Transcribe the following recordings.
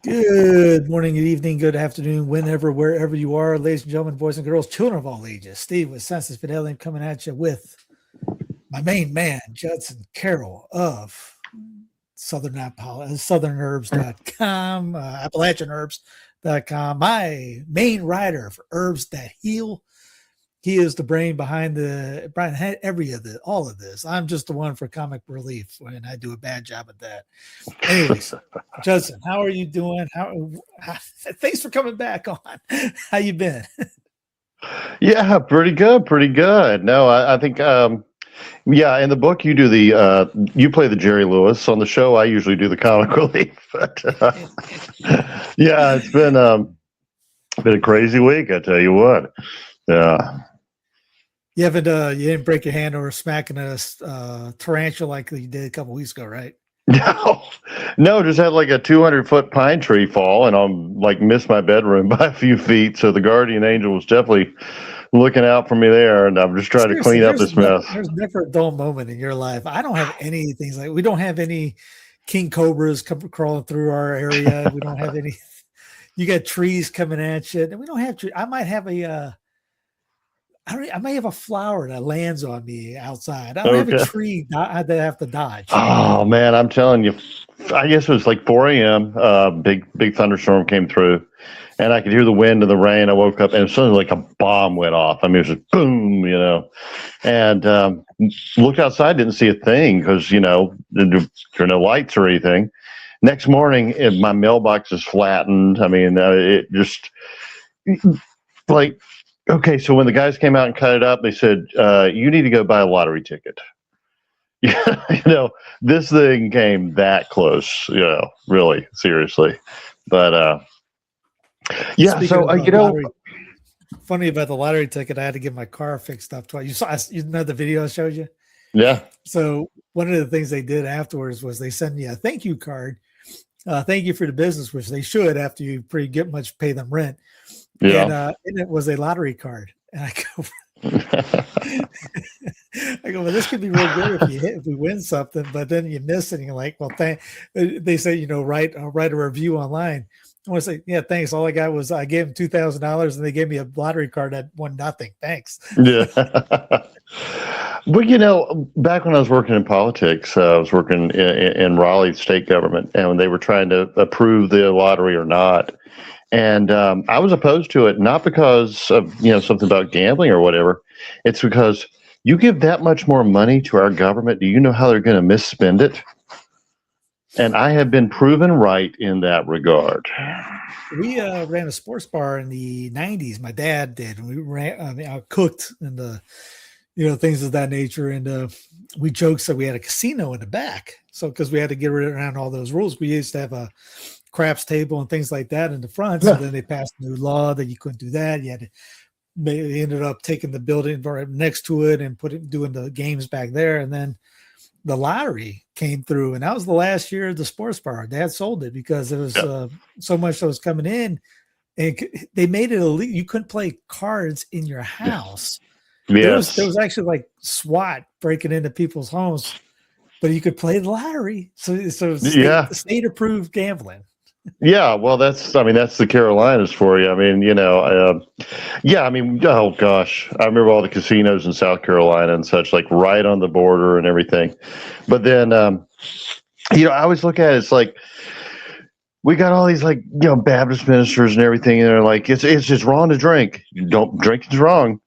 Good morning, good evening, good afternoon, whenever, wherever you are, ladies and gentlemen, boys and girls, children of all ages. Steve with Census Fidelity coming at you with my main man, Judson Carroll of southernherbs.com, appalachianherbs.com, my main writer for Herbs That Heal. He is the brain behind all of this. I'm just the one for comic relief, and I do a bad job at that. Anyways, Judson, how are you doing? Thanks for coming back on. How you been? Yeah, pretty good, pretty good. No, I think, yeah, in the book you do you play the Jerry Lewis. On the show, I usually do the comic relief. But yeah, it's been a crazy week. I tell you what. Yeah. You didn't break your hand over smacking a tarantula like you did a couple weeks ago, right? No, just had like a 200-foot pine tree fall, and I'm like missed my bedroom by a few feet. So the guardian angel was definitely looking out for me there, and I'm just trying to clean up this mess. There's never a dull moment in your life. I don't have any things like we don't have any king cobras crawling through our area. We don't have any. You got trees coming at you, and we don't have trees. I might have I may have a flower that lands on me outside. I don't have a tree that I have to dodge. Oh man, I'm telling you, I guess it was like 4 a.m. Big thunderstorm came through, and I could hear the wind and the rain. I woke up and suddenly like a bomb went off. I mean, it was just boom, and looked outside, didn't see a thing because there are no lights or anything. Next morning, my mailbox is flattened. I mean, it just like. Okay, so when the guys came out and cut it up, they said, you need to go buy a lottery ticket. This thing came that close, really, seriously. But, yeah, so, funny about the lottery ticket, I had to get my car fixed up twice. You know the video I showed you? Yeah. So one of the things they did afterwards was they send you a thank you card. Thank you for the business, which they should after you pay them rent. Yeah. And it was a lottery card. And I go, well, this could be real good if we win something, but then you miss it and you're like, well, they say, write a review online. I want to say, yeah, thanks. All I got was I gave them $2,000 and they gave me a lottery card that won nothing. Thanks. Yeah. But, back when I was working in politics, I was working in Raleigh state government, and when they were trying to approve the lottery or not. And I was opposed to it, not because of, something about gambling or whatever. It's because you give that much more money to our government. Do you know how they're going to misspend it? And I have been proven right in that regard. We ran a sports bar in the 90s. My dad did. And I cooked and things of that nature. And we joked that we had a casino in the back. So because we had to get around all those rules, we used to have a craps table and things like that in the front. So then they passed a new law that you couldn't do that. They ended up taking the building right next to it and doing the games back there. And then the lottery came through, and that was the last year of the sports bar. Dad sold it because it was so much that was coming in, and they made it illegal. You couldn't play cards in your house. Yes. There was actually like SWAT breaking into people's homes, but you could play the lottery. So state approved gambling. Yeah, well, that's the Carolinas for you. I mean, oh gosh, I remember all the casinos in South Carolina and such, like right on the border and everything. But then, I always look at it, it's like we got all these Baptist ministers and everything, and they're like, it's just wrong to drink. You don't drink, it's wrong.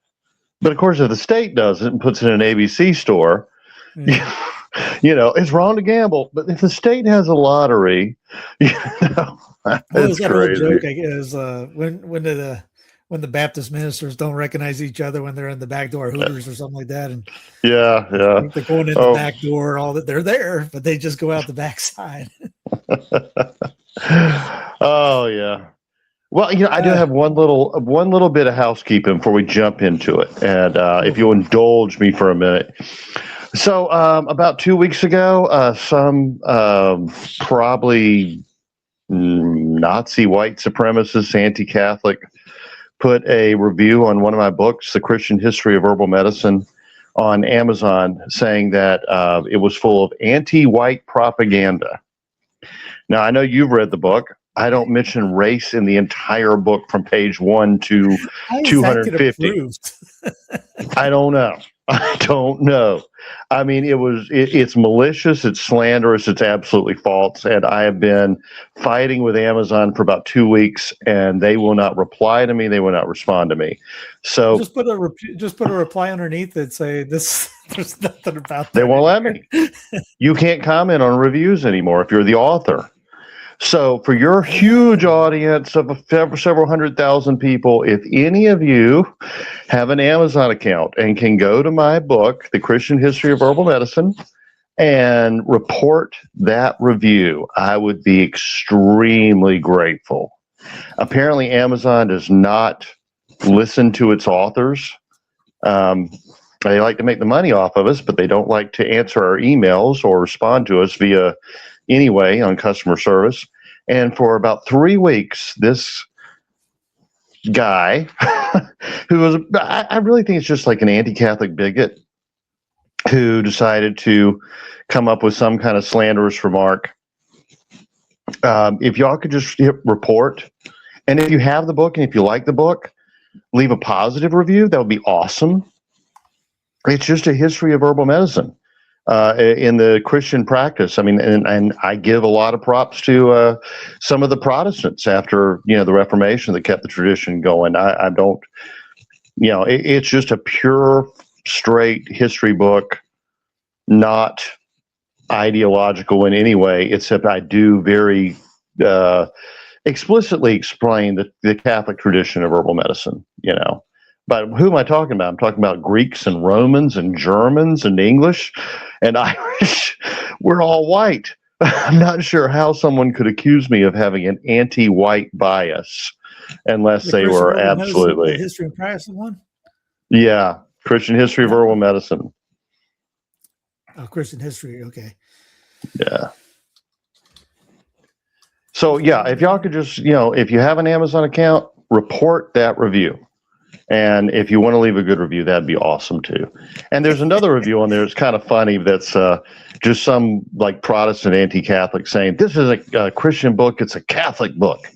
But of course, if the state does it and puts it in an ABC store, it's wrong to gamble. But if the state has a lottery, it's crazy. Joke, I guess, when the Baptist ministers don't recognize each other when they're in the back door Hooters or something like that, and they're going in the back door, all that they're there, but they just go out the back side. Oh yeah. Well, I do have one little bit of housekeeping before we jump into it, and if you'll indulge me for a minute. So about 2 weeks ago, some probably Nazi white supremacist, anti-Catholic, put a review on one of my books, The Christian History of Herbal Medicine, on Amazon, saying that it was full of anti-white propaganda. Now, I know you've read the book. I don't mention race in the entire book from page 1 to How is that get 250. approved? I don't know. I don't know. I mean, it's malicious, it's slanderous, it's absolutely false. And I have been fighting with Amazon for about 2 weeks, and they will not reply to me. They will not respond to me. So just put a reply underneath that say this. There's nothing about that. They won't let me. You can't comment on reviews anymore if you're the author. So for your huge audience of several 100,000 people, if any of you have an Amazon account and can go to my book, The Christian History of Herbal Medicine, and report that review, I would be extremely grateful. Apparently, Amazon does not listen to its authors. They like to make the money off of us, but they don't like to answer our emails or respond to us via anyway on customer service. And for about 3 weeks, this guy who was, I really think it's just like an anti-Catholic bigot who decided to come up with some kind of slanderous remark. If y'all could just hit report, and if you have the book and if you like the book, leave a positive review, that would be awesome. It's just a history of herbal medicine in the Christian practice. I mean, and I give a lot of props to some of the Protestants after, the Reformation that kept the tradition going. I don't, it's just a pure, straight history book, not ideological in any way, except I do very explicitly explain the Catholic tradition of herbal medicine, But who am I talking about? I'm talking about Greeks and Romans and Germans and English and Irish. We're all white. I'm not sure how someone could accuse me of having an anti-white bias unless they were absolutely. The history and practice one? Yeah. Christian history of herbal medicine. Oh, Christian history. Okay. Yeah. So, yeah, if y'all could just, if you have an Amazon account, report that review. And if you want to leave a good review, that'd be awesome too. And there's another review on there. It's kind of funny. That's just some like Protestant anti-Catholic saying, this is a Christian book. It's a Catholic book.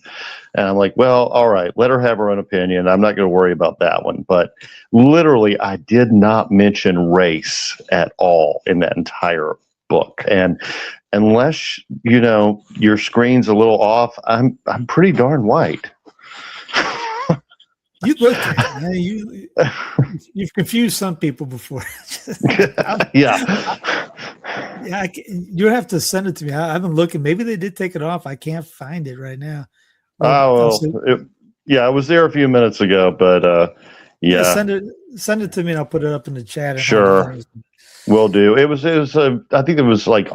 And I'm like, well, all right, let her have her own opinion. I'm not going to worry about that one. But literally, I did not mention race at all in that entire book. And unless, your screen's a little off, I'm pretty darn white. You look at it. You've confused some people before. Yeah. You have to send it to me. I've been looking. Maybe they did take it off. I can't find it right now. It was there a few minutes ago, but yeah. Send it to me and I'll put it up in the chat. Sure. Will do. It was I think it was like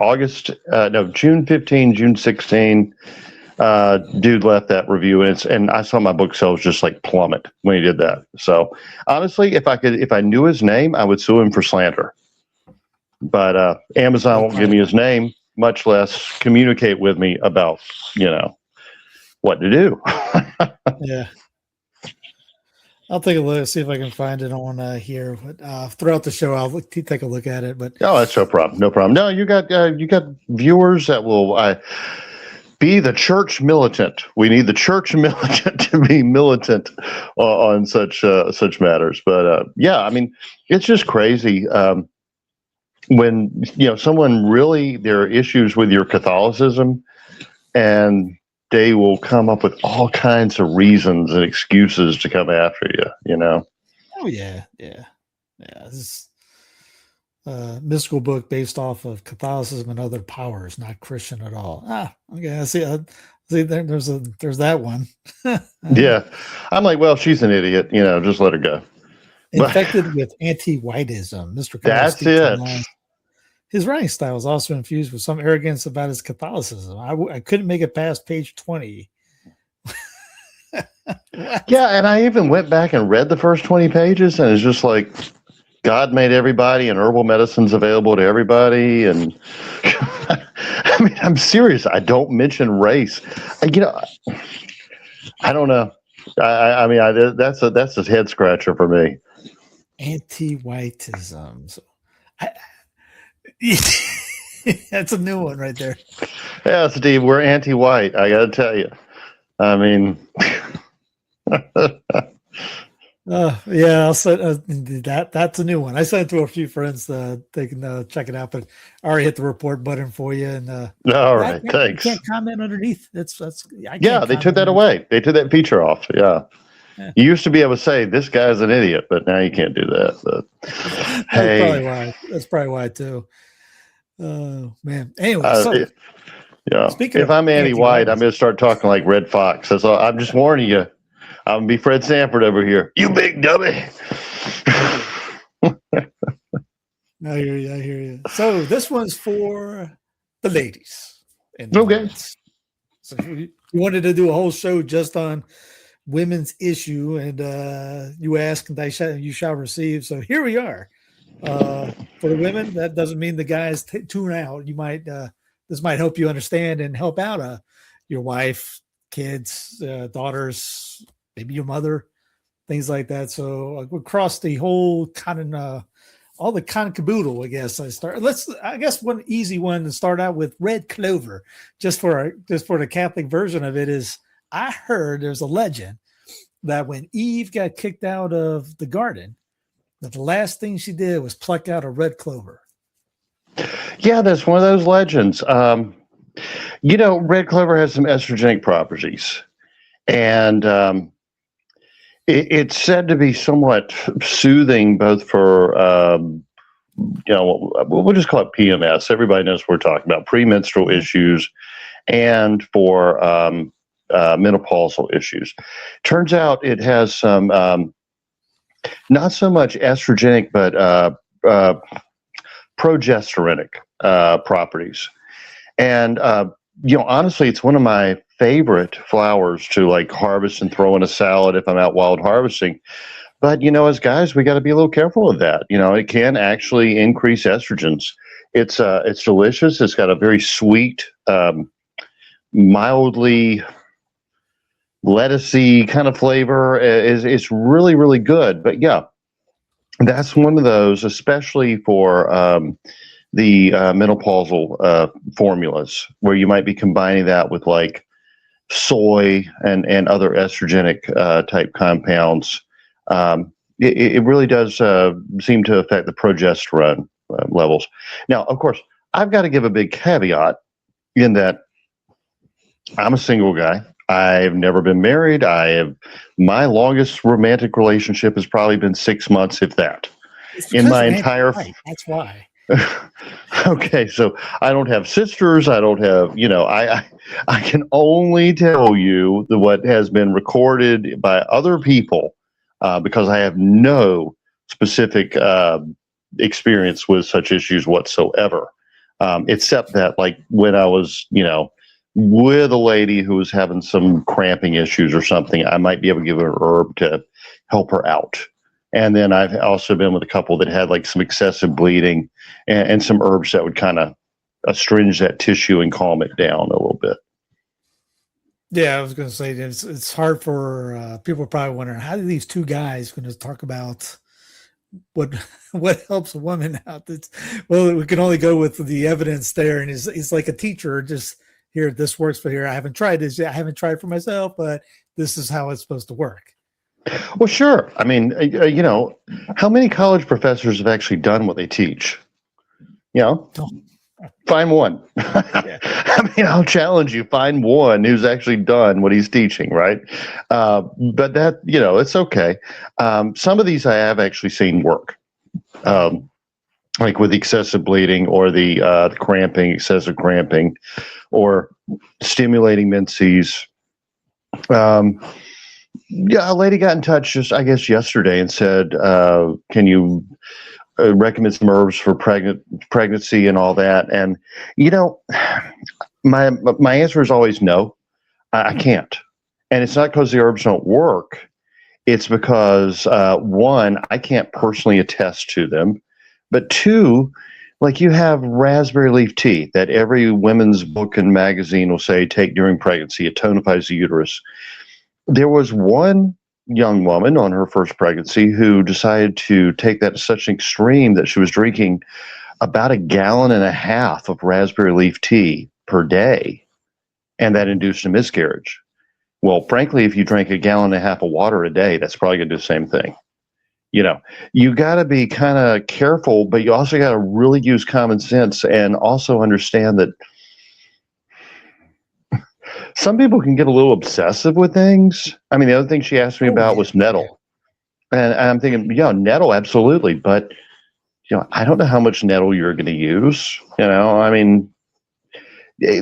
June 15, June 16. Dude left that review and I saw my book sales just like plummet when he did that. So honestly, if I knew his name, I would sue him for slander. But Amazon won't give me his name, much less communicate with me about, what to do. Yeah. I'll take a look, see if I can find it on here. But throughout the show, I'll take a look at it. But that's no problem. No problem. No, you got viewers that will be the church militant. We need the church militant to be militant on such matters. But yeah, I mean, it's just crazy when someone really there are issues with your Catholicism, and they will come up with all kinds of reasons and excuses to come after you. Oh yeah. This is mystical book based off of Catholicism and other powers, not Christian at all. Okay. I see. There's that one. Yeah, I'm like, well, she's an idiot. Just let her go. Infected with anti-whiteism, Mr. Carroll. That's it. His writing style is also infused with some arrogance about his Catholicism. I couldn't make it past page 20. Yeah, and I even went back and read the first 20 pages, and it's just like, God made everybody, and herbal medicine's available to everybody. And I mean, I'm serious. I don't mention race. I don't know. I mean, that's a head scratcher for me. Anti-whiteism. So that's a new one right there. Yeah, Steve, we're anti-white. I got to tell you. I mean, Yeah, I'll send that. That's a new one. I sent it to a few friends. They can check it out, but I already hit the report button for you. And all I right, you thanks. can't comment underneath. That's I Yeah, can't they took comment that underneath. away. They took that feature off. Yeah. Yeah. You used to be able to say this guy's an idiot, but now you can't do that. But That's hey, probably why. That's probably why too. Oh man. Anyway, so yeah, speaking if of I'm Andy White, I'm anti-writers, going to start talking like Red Fox. That's all. I'm just warning you. I'm going to be Fred Sanford over here. You big dummy. I hear you. I hear you. So this one's for the ladies in the Okay. audience. So you wanted to do a whole show just on women's issue, and you ask, and you shall receive. So here we are. For the women, that doesn't mean the guys tune out. You might this might help you understand and help out your wife, kids, daughters, maybe your mother, things like that. So across the whole kind of all the kind of caboodle, I guess. I guess one easy one to start out with red clover, just for the Catholic version of it is. I heard there's a legend that when Eve got kicked out of the garden, that the last thing she did was pluck out a red clover. Yeah, that's one of those legends. Red clover has some estrogenic properties, and it's said to be somewhat soothing, both for we'll just call it PMS. Everybody knows what we're talking about, premenstrual issues, and for menopausal issues. Turns out it has some not so much estrogenic, but progesteronic properties. And honestly, it's one of my favorite flowers to like harvest and throw in a salad if I'm out wild harvesting. But as guys, we got to be a little careful of that. It can actually increase estrogens. It's delicious. It's got a very sweet, mildly lettucey kind of flavor. It's really, really good. But yeah, that's one of those, especially for the menopausal formulas, where you might be combining that with like soy and other estrogenic type compounds. It really does seem to affect the progesterone levels. Now, of course, I've got to give a big caveat in that I'm a single guy. I've never been married. My longest romantic relationship has probably been 6 months, if that. In my entire that's why. Okay, so I don't have sisters. I don't have, I can only tell you what has been recorded by other people because I have no specific experience with such issues whatsoever, except that like when I was, with a lady who was having some cramping issues or something, I might be able to give her an herb to help her out. And then I've also been with a couple that had like some excessive bleeding and some herbs that would kind of astringe that tissue and calm it down a little bit. Yeah, I was going to say it's hard for people probably wondering how do these two guys going to talk about what helps a woman out. Well, we can only go with the evidence there, and it's like a teacher just here. This works for here. I haven't tried this yet. I haven't tried for myself, but this is how it's supposed to work. Well, sure. I mean, how many college professors have actually done what they teach? Find one. Yeah. I mean, I'll challenge you. Find one who's actually done what he's teaching, right? But that, it's okay. Some of these I have actually seen work, like with excessive bleeding or the cramping, excessive cramping, or stimulating menses. Yeah, a lady got in touch just, I guess, yesterday and said, can you recommend some herbs for pregnancy and all that? And, my answer is always no, I can't. And it's not because the herbs don't work. It's because, one, I can't personally attest to them. But two, like you have raspberry leaf tea that every women's book and magazine will say take during pregnancy. It tonifies the uterus. There was one young woman on her first pregnancy who decided to take that to such an extreme that she was drinking about 1.5 gallons of raspberry leaf tea per day, and that induced a miscarriage. Well, frankly, if you drink a gallon and a half of water a day, that's probably going to do the same thing. You know, you got to be kind of careful, but you also got to really use common sense and also understand that some people can get a little obsessive with things. I mean, the other thing she asked me Oh about yeah, was nettle. And I'm thinking, yeah, nettle, absolutely. But, I don't know how much nettle you're going to use. I mean,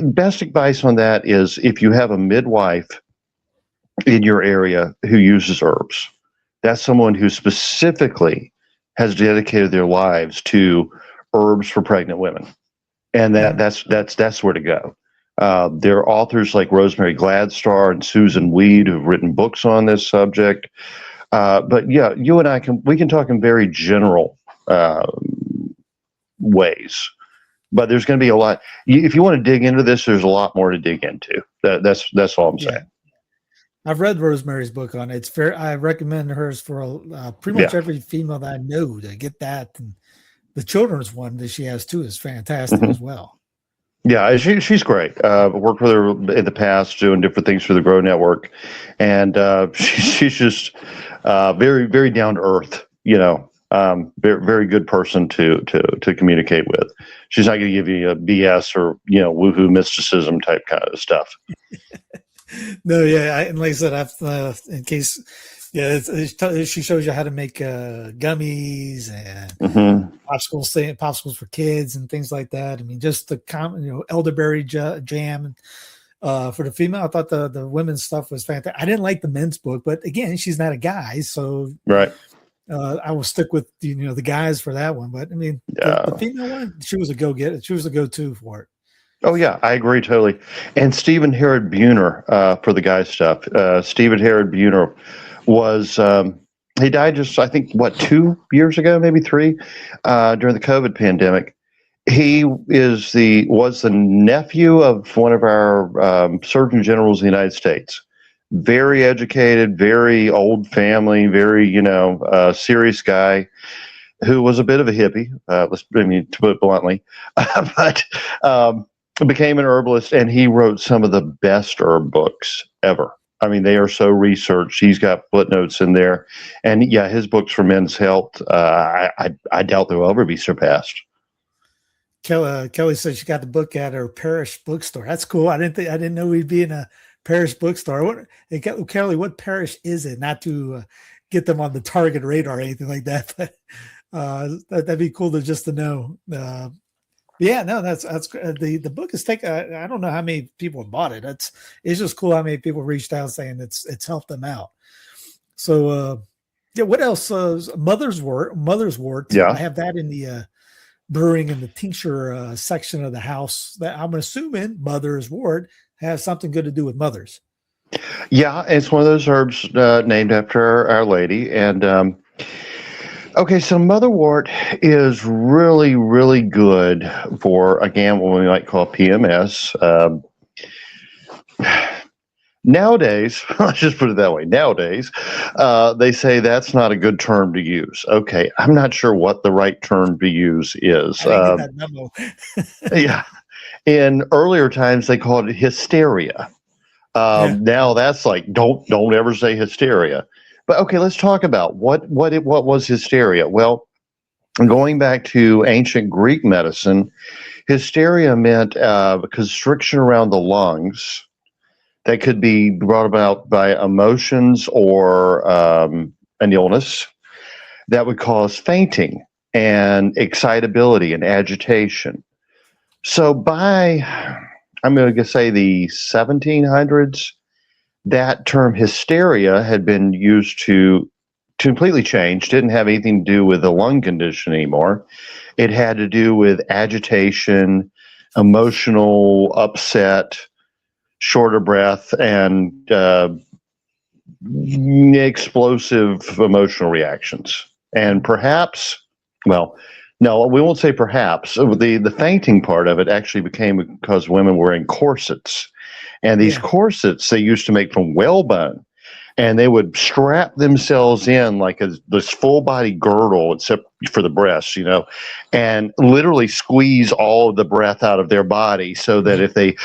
best advice on that is if you have a midwife in your area who uses herbs, that's someone who specifically has dedicated their lives to herbs for pregnant women. And Mhm. that's where to go. There are authors like Rosemary Gladstar and Susan Weed who've written books on this subject. But yeah, you and we can talk in very general ways. But there's going to be a lot. If you want to dig into this, there's a lot more to dig into. That's all I'm Yeah. saying. I've read Rosemary's book on it. It's fair. I recommend hers for pretty much Yeah. every female that I know to get that. And the children's one that she has too is fantastic hmm as well. Yeah, she's great. Worked with her in the past doing different things for the Grow Network, and she's just very very down to earth. Very very good person to communicate with. She's not going to give you a BS or woohoo mysticism type kind of stuff. No, yeah, and like I said, I've in case, yeah, she shows you how to make gummies and hmm popsicles for kids and things like that. I mean, just the common, elderberry jam. For the female, I thought the women's stuff was fantastic. I didn't like the men's book, but again, she's not a guy, so Right. I will stick with the guys for that one. But I mean, the Yeah. female one, she was a go get it. She was a go to for it. Oh yeah, I agree totally. And Stephen Herod Buhner for the guy stuff. Stephen Herod Buhner was he died just I think 2 years ago, maybe three, during the COVID pandemic. He was the nephew of one of our Surgeon Generals of the United States. Very educated, very old family, very serious guy who was a bit of a hippie. To put it bluntly, but. Became an herbalist, and he wrote some of the best herb books ever. I mean, they are so researched. He's got footnotes in there, and yeah, his books for men's health. I doubt they'll ever be surpassed. Kelly said she got the book at her parish bookstore. That's cool. I didn't know we'd be in a parish bookstore. Kelly, what parish is it? Not to get them on the target radar or anything like that, but that'd be cool to know. Yeah, no, that's the book is taken. I don't know how many people have bought it. It's just cool how many people reached out saying it's helped them out. So yeah, what else? Mother's wort. I Yeah, have that in the brewing and the tincture section of the house. That I'm assuming mother's wort has something good to do with mothers. yeah, it's one of those herbs named after Our Lady, and okay, so motherwort is really, really good for, again, what we might call PMS. Nowadays, let's just put it that way. Nowadays, they say that's not a good term to use. Okay, I'm not sure what the right term to use is. I didn't get that memo. Yeah, in earlier times they called it hysteria. Yeah. Now that's like don't ever say hysteria. But okay, let's talk about what was hysteria. Well, going back to ancient Greek medicine, hysteria meant constriction around the lungs that could be brought about by emotions or an illness that would cause fainting and excitability and agitation. So I'm going to say the 1700s, that term hysteria had been used to completely change, didn't have anything to do with the lung condition anymore. It had to do with agitation, emotional upset, shorter breath, and explosive emotional reactions. And perhaps, well, no, we won't say perhaps. The fainting part of it actually became because women were in corsets. And these Yeah. corsets they used to make from whalebone, and they would strap themselves in like this full body girdle, except for the breasts, and literally squeeze all of the breath out of their body so that if they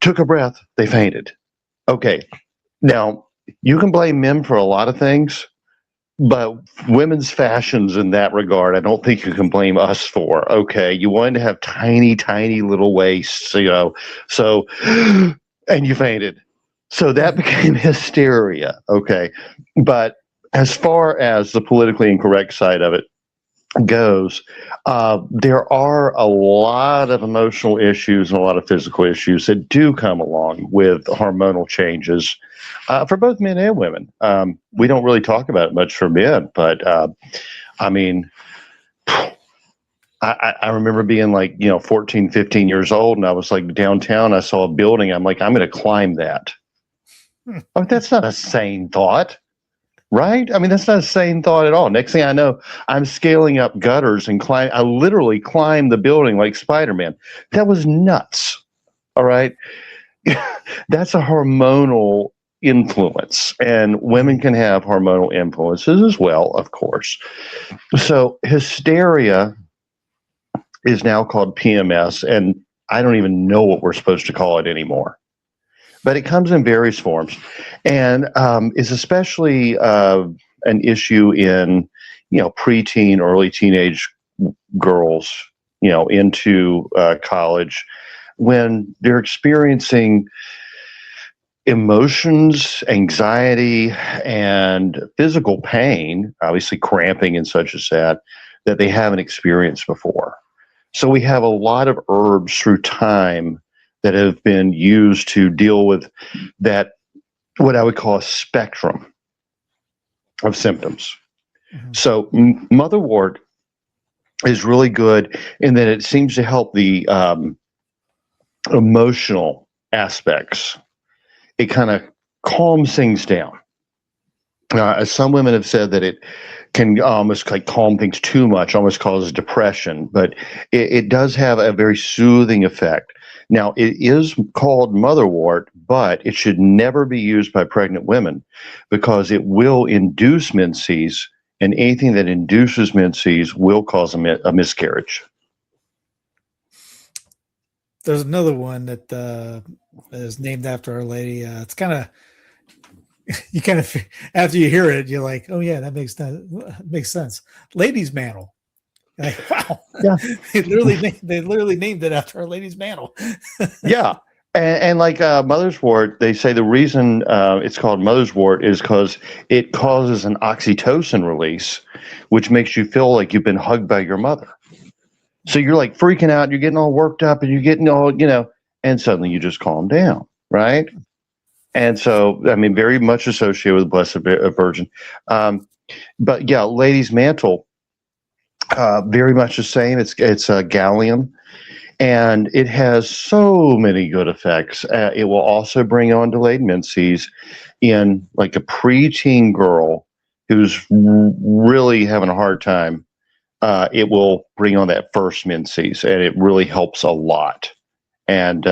took a breath, they fainted. Okay. Now, you can blame men for a lot of things, but women's fashions in that regard, I don't think you can blame us for. Okay, you wanted to have tiny, tiny little waists, so, and you fainted. So that became hysteria. Okay, but as far as the politically incorrect side of it goes, there are a lot of emotional issues and a lot of physical issues that do come along with hormonal changes for both men and women. We don't really talk about it much for men, but I mean, I remember being like, 14, 15 years old, and I was like downtown. I saw a building. I'm like, I'm going to climb that. Oh, that's not a sane thought. Right? I mean, that's not a sane thought at all. Next thing I know, I'm scaling up gutters and I literally climbed the building like Spider-Man. That was nuts. All right. That's a hormonal influence, and women can have hormonal influences as well, of course. So hysteria is now called PMS, and I don't even know what we're supposed to call it anymore. But it comes in various forms, and is especially an issue in, preteen, early teenage girls, into college, when they're experiencing emotions, anxiety, and physical pain, obviously cramping and such as that they haven't experienced before. So we have a lot of herbs through time that have been used to deal with that, what I would call a spectrum of symptoms. Mm-hmm. So motherwort is really good in that it seems to help the emotional aspects. It kind of calms things down. Some women have said that it can almost like calm things too much, almost causes depression, but it does have a very soothing effect. Now, it is called motherwort, but it should never be used by pregnant women because it will induce menses, and anything that induces menses will cause a miscarriage. There's another one that is named after Our Lady. It's kind of, you kind of, after you hear it, you're like, oh yeah, that makes sense. Lady's Mantle. Like, wow. Yeah. They literally named it after Our Lady's Mantle. Yeah. And like mother's wort, they say the reason it's called mother's wort is because it causes an oxytocin release, which makes you feel like you've been hugged by your mother. So you're like freaking out, you're getting all worked up, and you're getting all, and suddenly you just calm down, right? And so, I mean, very much associated with the Blessed Virgin. But yeah, Lady's Mantle, very much the same. It's gallium, and it has so many good effects. It will also bring on delayed menses in like a preteen girl who's really having a hard time. It will bring on that first menses, and it really helps a lot. And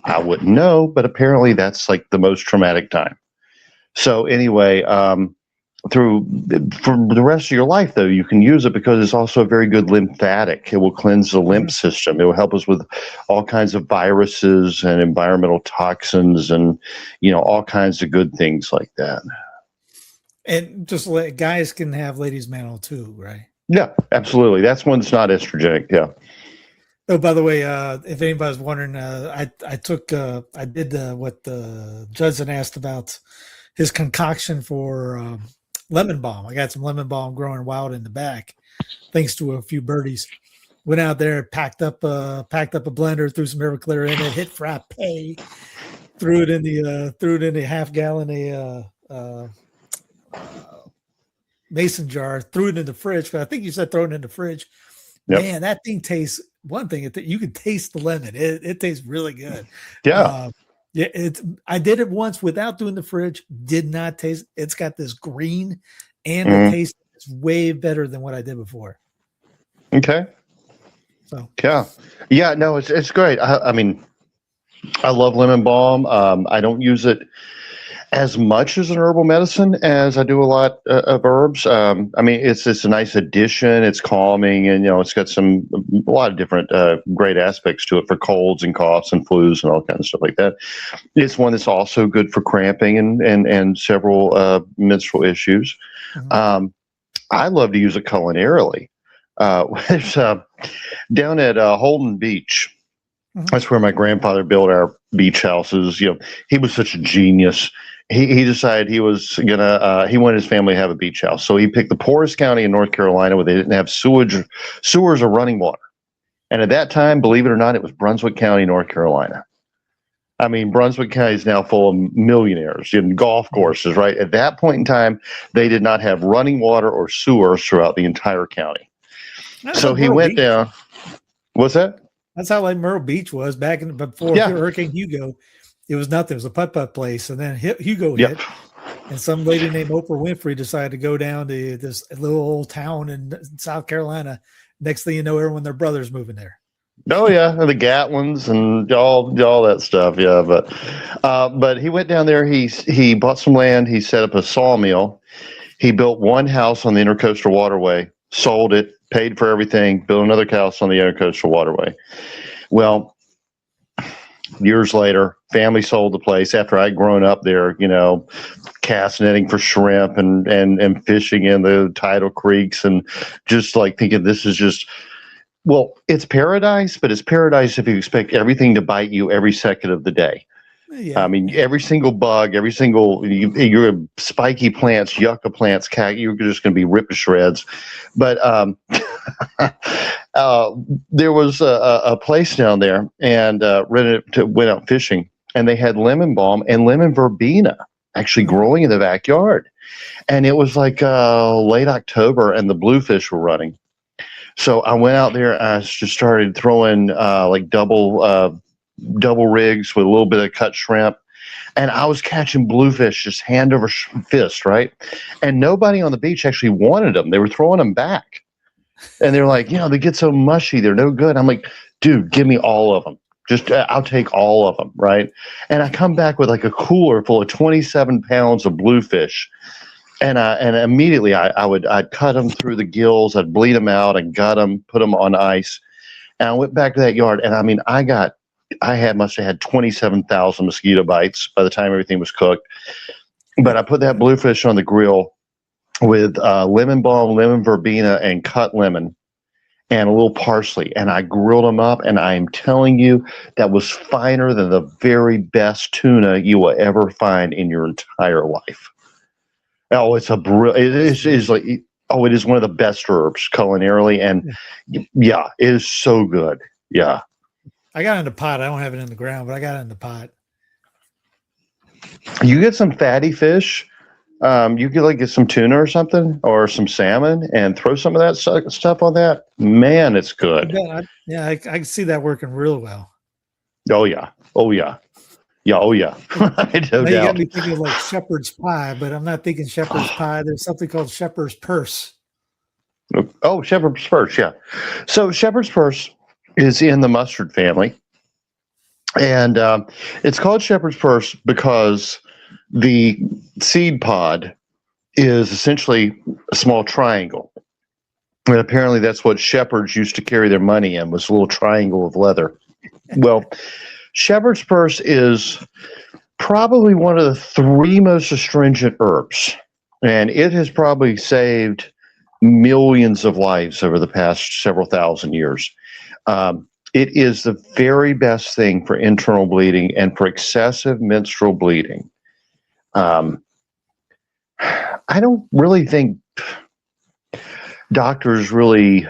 I wouldn't know, but apparently that's like the most traumatic time. So anyway, for the rest of your life, though, you can use it because it's also a very good lymphatic. It will cleanse the lymph system. It will help us with all kinds of viruses and environmental toxins and, all kinds of good things like that. And just guys can have Lady's Mantle too, right? Yeah, absolutely. That's one that's not estrogenic. Yeah. Oh, by the way, if anybody's wondering, I did what Judson asked about his concoction for lemon balm. I got some lemon balm growing wild in the back, thanks to a few birdies. Went out there, packed up a blender, threw some Everclear in it, hit frappe, threw it in the half gallon mason jar, threw it in the fridge. But I think you said throw it in the fridge. Yep. Man, that thing tastes. One thing you can taste the lemon. It tastes really good. Yeah. I did it once without doing the fridge. Did not taste. It's got this green, and the taste is way better than what I did before. Okay. So yeah. No, it's great. I mean, I love lemon balm. I don't use it as much as an herbal medicine as I do a lot of herbs. I mean, it's a nice addition. It's calming, and it's got a lot of different great aspects to it for colds and coughs and flus and all kinds of stuff like that. It's one that's also good for cramping and several menstrual issues. Mhm. I love to use it culinarily. It's down at Holden Beach. Mhm. That's where my grandfather built our beach houses. He was such a genius. He decided he was gonna. He wanted his family to have a beach house, so he picked the poorest county in North Carolina where they didn't have sewers or running water. And at that time, believe it or not, it was Brunswick County, North Carolina. I mean, Brunswick County is now full of millionaires in golf courses, right? At that point in time, they did not have running water or sewers throughout the entire county. That's So like he Myrtle went Beach. down. What's that? That's how like Myrtle Beach was before Yeah. Hurricane Hugo. It was nothing. It was a putt-putt place, and then Hugo Yep. hit, and some lady named Oprah Winfrey decided to go down to this little old town in South Carolina. Next thing you know, everyone, their brother's moving there. Oh yeah, and the Gatlins and all that stuff. Yeah, but he went down there. He bought some land. He set up a sawmill. He built one house on the Intercoastal Waterway, sold it, paid for everything, built another house on the Intercoastal Waterway. Well, years later, family sold the place after I'd grown up there. Cast netting for shrimp and fishing in the tidal creeks, and just like thinking this is just. Well, it's paradise, but it's paradise if you expect everything to bite you every second of the day. Yeah, I mean, every single bug, every single your spiky plants, yucca plants, you're just going to be ripped to shreds. But there was a place down there, and went out fishing, and they had lemon balm and lemon verbena actually growing in the backyard, and it was like late October, and the bluefish were running. So I went out there and I just started throwing like double rigs with a little bit of cut shrimp. And I was catching bluefish just hand over fist, right? And nobody on the beach actually wanted them. They were throwing them back. And they're like, they get so mushy. They're no good. I'm like, dude, give me all of them. Just I'll take all of them, right? And I come back with like a cooler full of 27 pounds of bluefish. And immediately I'd cut them through the gills, I'd bleed them out, and gut them, put them on ice, and I went back to that yard, and I mean must have had 27,000 mosquito bites by the time everything was cooked. But I put that bluefish on the grill with lemon balm, lemon verbena, and cut lemon, and a little parsley, and I grilled them up, and I'm telling you, that was finer than the very best tuna you will ever find in your entire life. Oh, it is like, it is one of the best herbs culinarily, and yeah, it is so good. Yeah. I got it in the pot. I don't have it in the ground, but I got it in the pot. You get some fatty fish. You could get some tuna or something, or some salmon, and throw some of that stuff on that. Man, it's good. I can see that working real well. Oh yeah. Oh yeah. Yeah, oh yeah. You got me thinking like shepherd's pie, but I'm not thinking shepherd's pie. There's something called shepherd's purse. Oh, shepherd's purse, yeah. So shepherd's purse is in the mustard family, and it's called shepherd's purse because the seed pod is essentially a small triangle, and apparently that's what shepherds used to carry their money in, was a little triangle of leather. Well, shepherd's purse is probably one of the 3 most astringent herbs, and it has probably saved millions of lives over the past several thousand years. It is the very best thing for internal bleeding and for excessive menstrual bleeding. I don't really think doctors really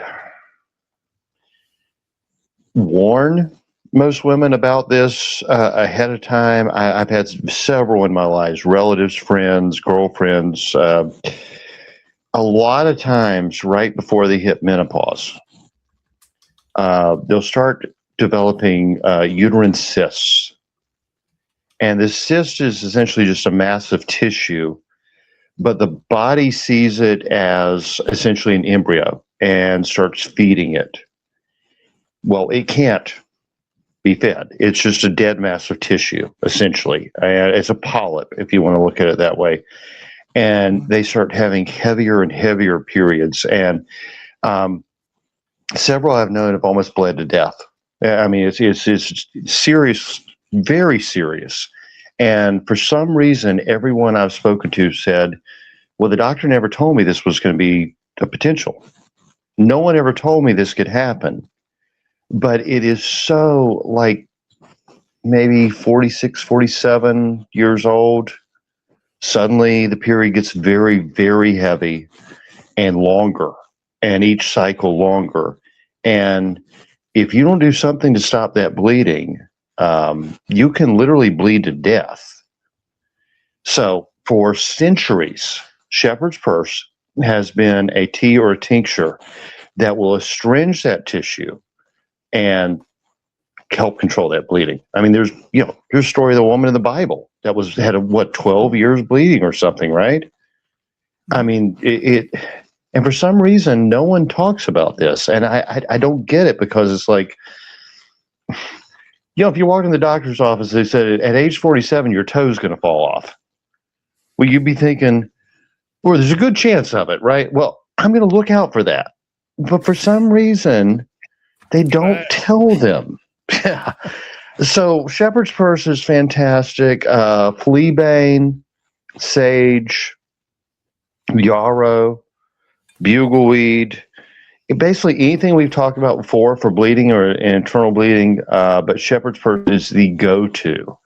warn most women about this ahead of time. I've had several in my lives, relatives, friends, girlfriends, a lot of times right before they hit menopause. They'll start developing uterine cysts. And this cyst is essentially just a mass of tissue, but the body sees it as essentially an embryo and starts feeding it. Well, it can't be fed. It's just a dead mass of tissue, essentially. It's a polyp, if you want to look at it that way. And they start having heavier and heavier periods. And several I've known have almost bled to death. I mean, it's serious, very serious. And for some reason, everyone I've spoken to said, well, the doctor never told me this was going to be a potential. No one ever told me this could happen. But it is so, like, maybe 46, 47 years old. Suddenly the period gets very, very heavy and longer, and each cycle longer. And if you don't do something to stop that bleeding, you can literally bleed to death. So for centuries, shepherd's purse has been a tea or a tincture that will astringe that tissue and help control that bleeding. I mean, there's a story of the woman in the Bible that had 12 years bleeding or something, right? I mean, and for some reason, no one talks about this, and I don't get it, because it's like, if you walk in the doctor's office, they said at age 47 your toe's going to fall off. Well, you'd be thinking, well, there's a good chance of it, right? Well, I'm going to look out for that, but for some reason, they don't tell them. Yeah. So shepherd's purse is fantastic. Fleabane, sage, yarrow, bugleweed, basically anything we've talked about before for bleeding or internal bleeding, but shepherd's purse is the go-to.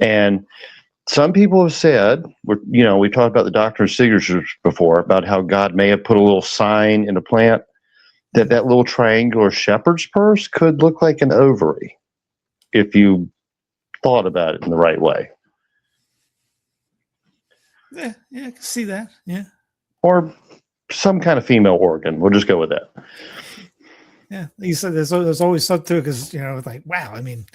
And some people have said, we talked about the doctor's signatures before, about how God may have put a little sign in a plant, that little triangular shepherd's purse could look like an ovary if you thought about it in the right way. Yeah, I can see that. Yeah. Or some kind of female organ. We'll just go with that. Yeah. You said there's always something to it, because, like, wow, I mean,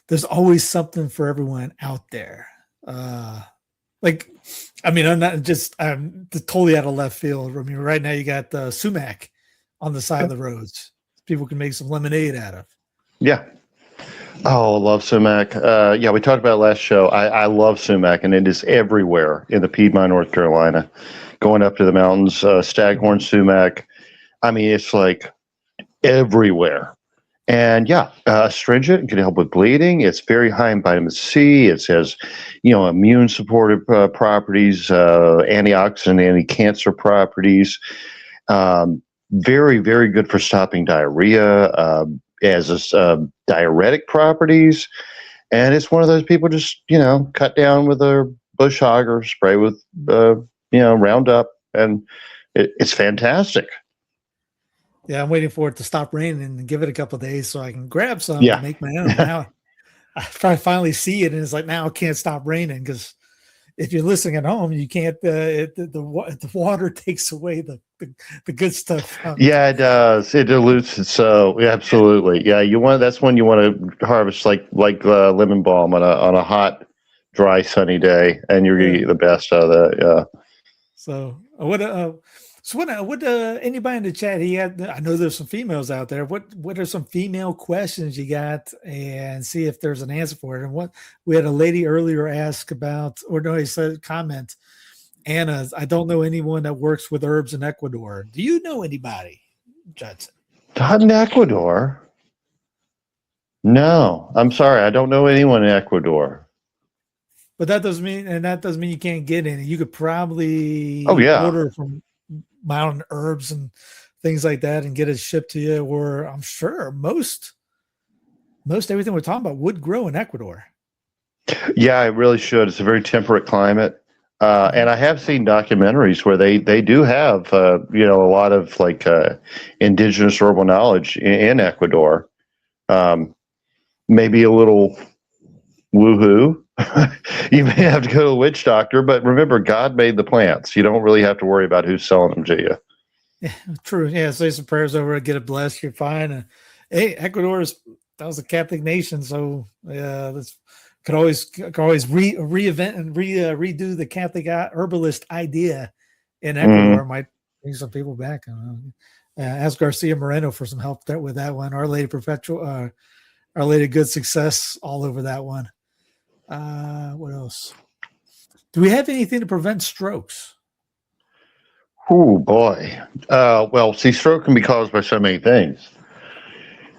there's always something for everyone out there. Like, I mean, I'm totally out of left field. I mean, right now you got sumac on the side of the roads. People can make some lemonade out of. Yeah. Oh, I love sumac. We talked about it last show. I love sumac, and it is everywhere in the Piedmont, North Carolina, going up to the mountains. Staghorn sumac. I mean, it's like everywhere. And astringent, it can help with bleeding. It's very high in vitamin C. It has, immune supportive properties, antioxidant, anti-cancer properties. Very, very good for stopping diarrhea, as diuretic properties. And it's one of those people just, cut down with a bush hog or spray with, Roundup. And it's fantastic. Yeah, I'm waiting for it to stop raining and give it a couple of days so I can grab some to make my own. Now I finally see it, and it's like, now it can't stop raining, because if you're listening at home, you can't. The water takes away the good stuff. Yeah, it does. It dilutes it. So absolutely, yeah. That's when you want to harvest like lemon balm on a hot, dry, sunny day, and you're gonna get the best out of that. Yeah. So what anybody in the chat? I know there's some females out there. What are some female questions you got, and see if there's an answer for it. And what we had a lady earlier ask about, or no, he said comment. Anna, I don't know anyone that works with herbs in Ecuador. Do you know anybody, Judson? Not in Ecuador. No, I'm sorry, I don't know anyone in Ecuador. But that doesn't mean you can't get any. You could probably order from Mountain Herbs and things like that and get it shipped to you. Or I'm sure most everything we're talking about would grow in Ecuador. Yeah, it really should. It's a very temperate climate. And I have seen documentaries where they do have a lot of indigenous herbal knowledge in Ecuador. Maybe a little woohoo. You may have to go to a witch doctor, but remember, God made the plants. You don't really have to worry about who's selling them to you. Yeah, true. Yeah, say some prayers over it, get it blessed. You're fine. Hey, Ecuador that was a Catholic nation, so could always reinvent and redo the Catholic herbalist idea in Ecuador. Might bring some people back. Ask Garcia Moreno for some help with that one. Our Lady Perpetual, Our Lady of Good Success, all over that one. What else? Do we have anything to prevent strokes? Oh boy. Well, see, stroke can be caused by so many things.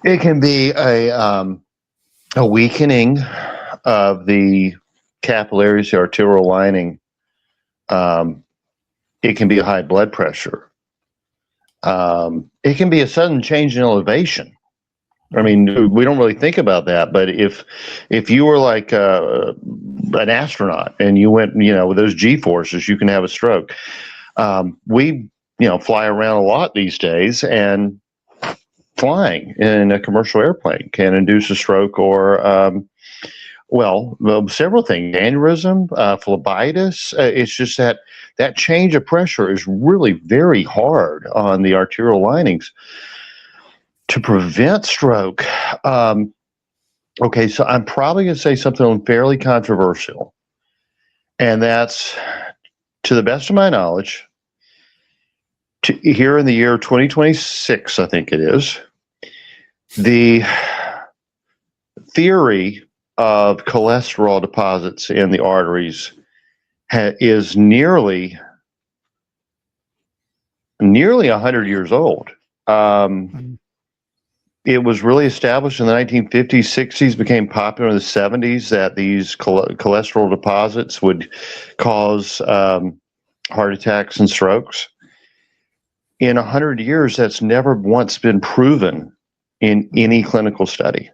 It can be a weakening of the capillaries, the arterial lining. It can be a high blood pressure. It can be a sudden change in elevation. I mean, we don't really think about that, but if you were like an astronaut and you went, with those G forces, you can have a stroke. We, fly around a lot these days, and flying in a commercial airplane can induce a stroke or, several things, aneurysm, phlebitis. It's just that change of pressure is really very hard on the arterial linings. To prevent stroke, okay, so I'm probably going to say something fairly controversial, and that's, to the best of my knowledge, here in the year 2026, I think it is, the theory of cholesterol deposits in the arteries is nearly 100 years old. It was really established in the 1950s, 60s, became popular in the 70s that these cholesterol deposits would cause heart attacks and strokes. In 100 years, that's never once been proven in any clinical study.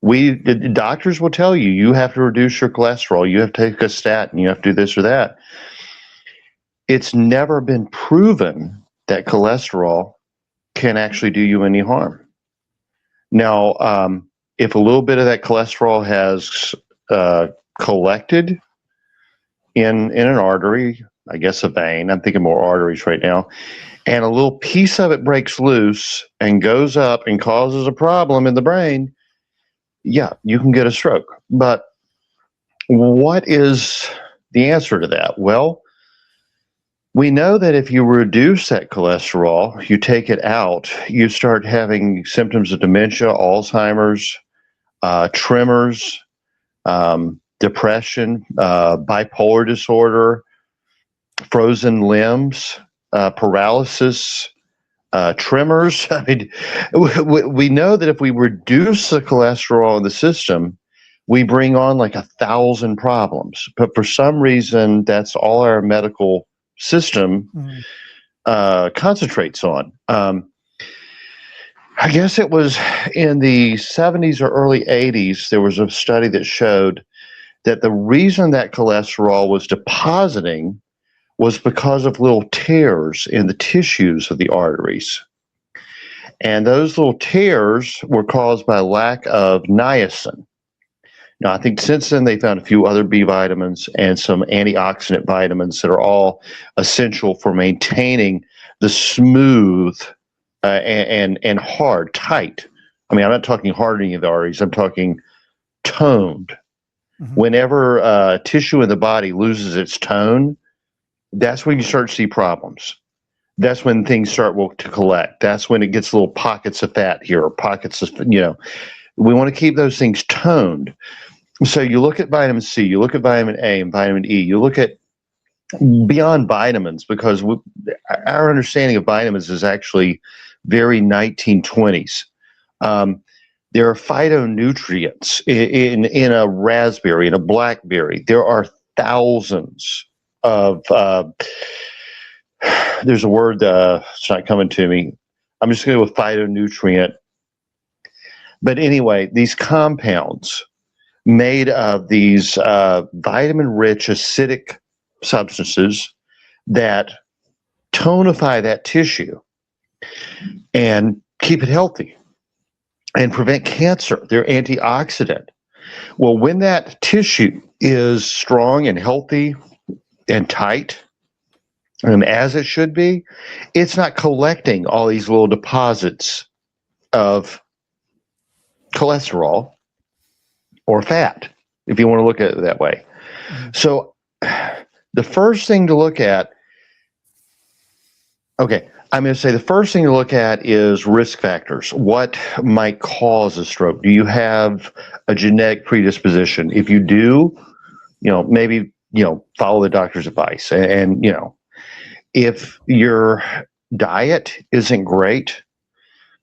The doctors will tell you, you have to reduce your cholesterol, you have to take a statin, you have to do this or that. It's never been proven that cholesterol can actually do you any harm. Now, if a little bit of that cholesterol has collected in an artery, I guess a vein, I'm thinking more arteries right now, and a little piece of it breaks loose and goes up and causes a problem in the brain, yeah, you can get a stroke. But what is the answer to that? Well, we know that if you reduce that cholesterol, you take it out, you start having symptoms of dementia, Alzheimer's, tremors, depression, bipolar disorder, frozen limbs, paralysis, tremors. I mean, we know that if we reduce the cholesterol in the system, we bring on like 1,000 problems. But for some reason, that's all our medical system concentrates on. I guess it was in the 70s or early 80s, there was a study that showed that the reason that cholesterol was depositing was because of little tears in the tissues of the arteries. And those little tears were caused by lack of niacin. Now, I think since then they found a few other B vitamins and some antioxidant vitamins that are all essential for maintaining the smooth and hard, tight. I mean, I'm not talking hardening of the arteries. I'm talking toned. Mm-hmm. Whenever tissue in the body loses its tone, that's when you start to see problems. That's when things start to collect. That's when it gets little pockets of fat here or pockets of, we want to keep those things toned. So you look at vitamin C, you look at vitamin A and vitamin E, you look at beyond vitamins, because our understanding of vitamins is actually very 1920s. There are phytonutrients in a raspberry, in a blackberry. There are thousands of, there's a word, it's not coming to me. I'm just going to go with phytonutrient. But anyway, these compounds made of these vitamin-rich acidic substances that tonify that tissue and keep it healthy and prevent cancer. They're antioxidant. Well, when that tissue is strong and healthy and tight, and as it should be, it's not collecting all these little deposits of cholesterol or fat, if you want to look at it that way. So the first thing to look at, okay, I'm going to say the first thing to look at is risk factors. What might cause a stroke? Do you have a genetic predisposition? If you do, maybe, follow the doctor's advice. And if your diet isn't great,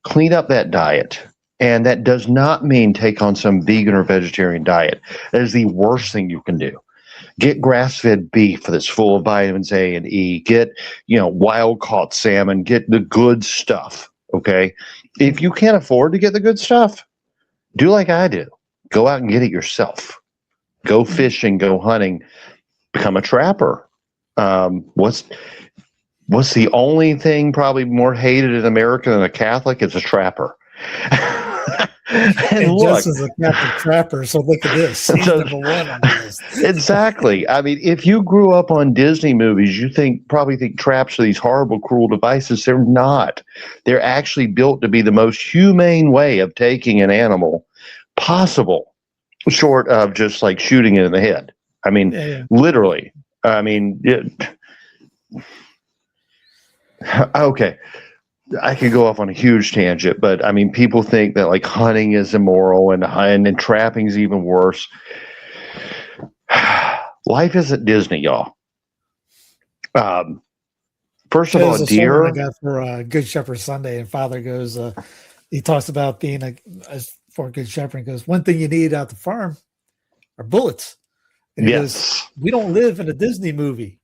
clean up that diet. And that does not mean take on some vegan or vegetarian diet. That is the worst thing you can do. Get grass-fed beef that's full of vitamins A and E. Get, wild-caught salmon. Get the good stuff, okay? If you can't afford to get the good stuff, do like I do. Go out and get it yourself. Go fishing, go hunting, become a trapper. What's the only thing probably more hated in America than a Catholic? It's a trapper. And Justin's a Catholic trapper, so look at this. He's number one on the list. Exactly. I mean, if you grew up on Disney movies, you probably think traps are these horrible, cruel devices. They're not. They're actually built to be the most humane way of taking an animal possible, short of just like shooting it in the head. I mean, literally. I mean, okay. I could go off on a huge tangent, but I mean, people think that like hunting is immoral and trapping is even worse. Life isn't Disney, y'all. First of all, deer. I got for Good Shepherd Sunday, and Father goes, he talks about being for a good shepherd. And goes, one thing you need out the farm are bullets. And he goes, we don't live in a Disney movie.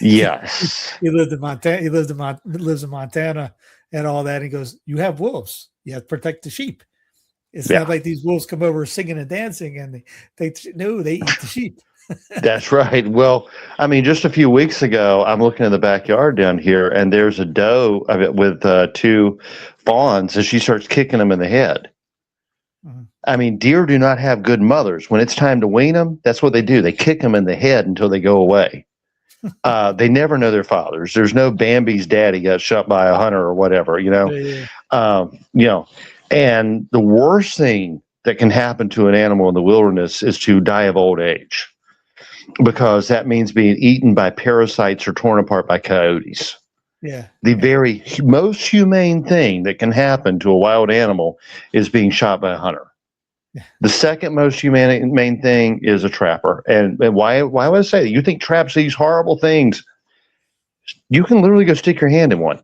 Yes. He lives in Montana and all that. He goes, you have wolves. You have to protect the sheep. It's not like these wolves come over singing and dancing and they eat the sheep. That's right. Well, I mean, just a few weeks ago, I'm looking in the backyard down here, and there's a doe with two fawns, and she starts kicking them in the head. Mm-hmm. I mean, deer do not have good mothers. When it's time to wean them, that's what they do. They kick them in the head until they go away. They never know their fathers. There's no Bambi's daddy got shot by a hunter or whatever, and the worst thing that can happen to an animal in the wilderness is to die of old age, because that means being eaten by parasites or torn apart by coyotes. Yeah. The very most humane thing that can happen to a wild animal is being shot by a hunter. The second most humane thing is a trapper. And why would I say that? You think traps are these horrible things. You can literally go stick your hand in one.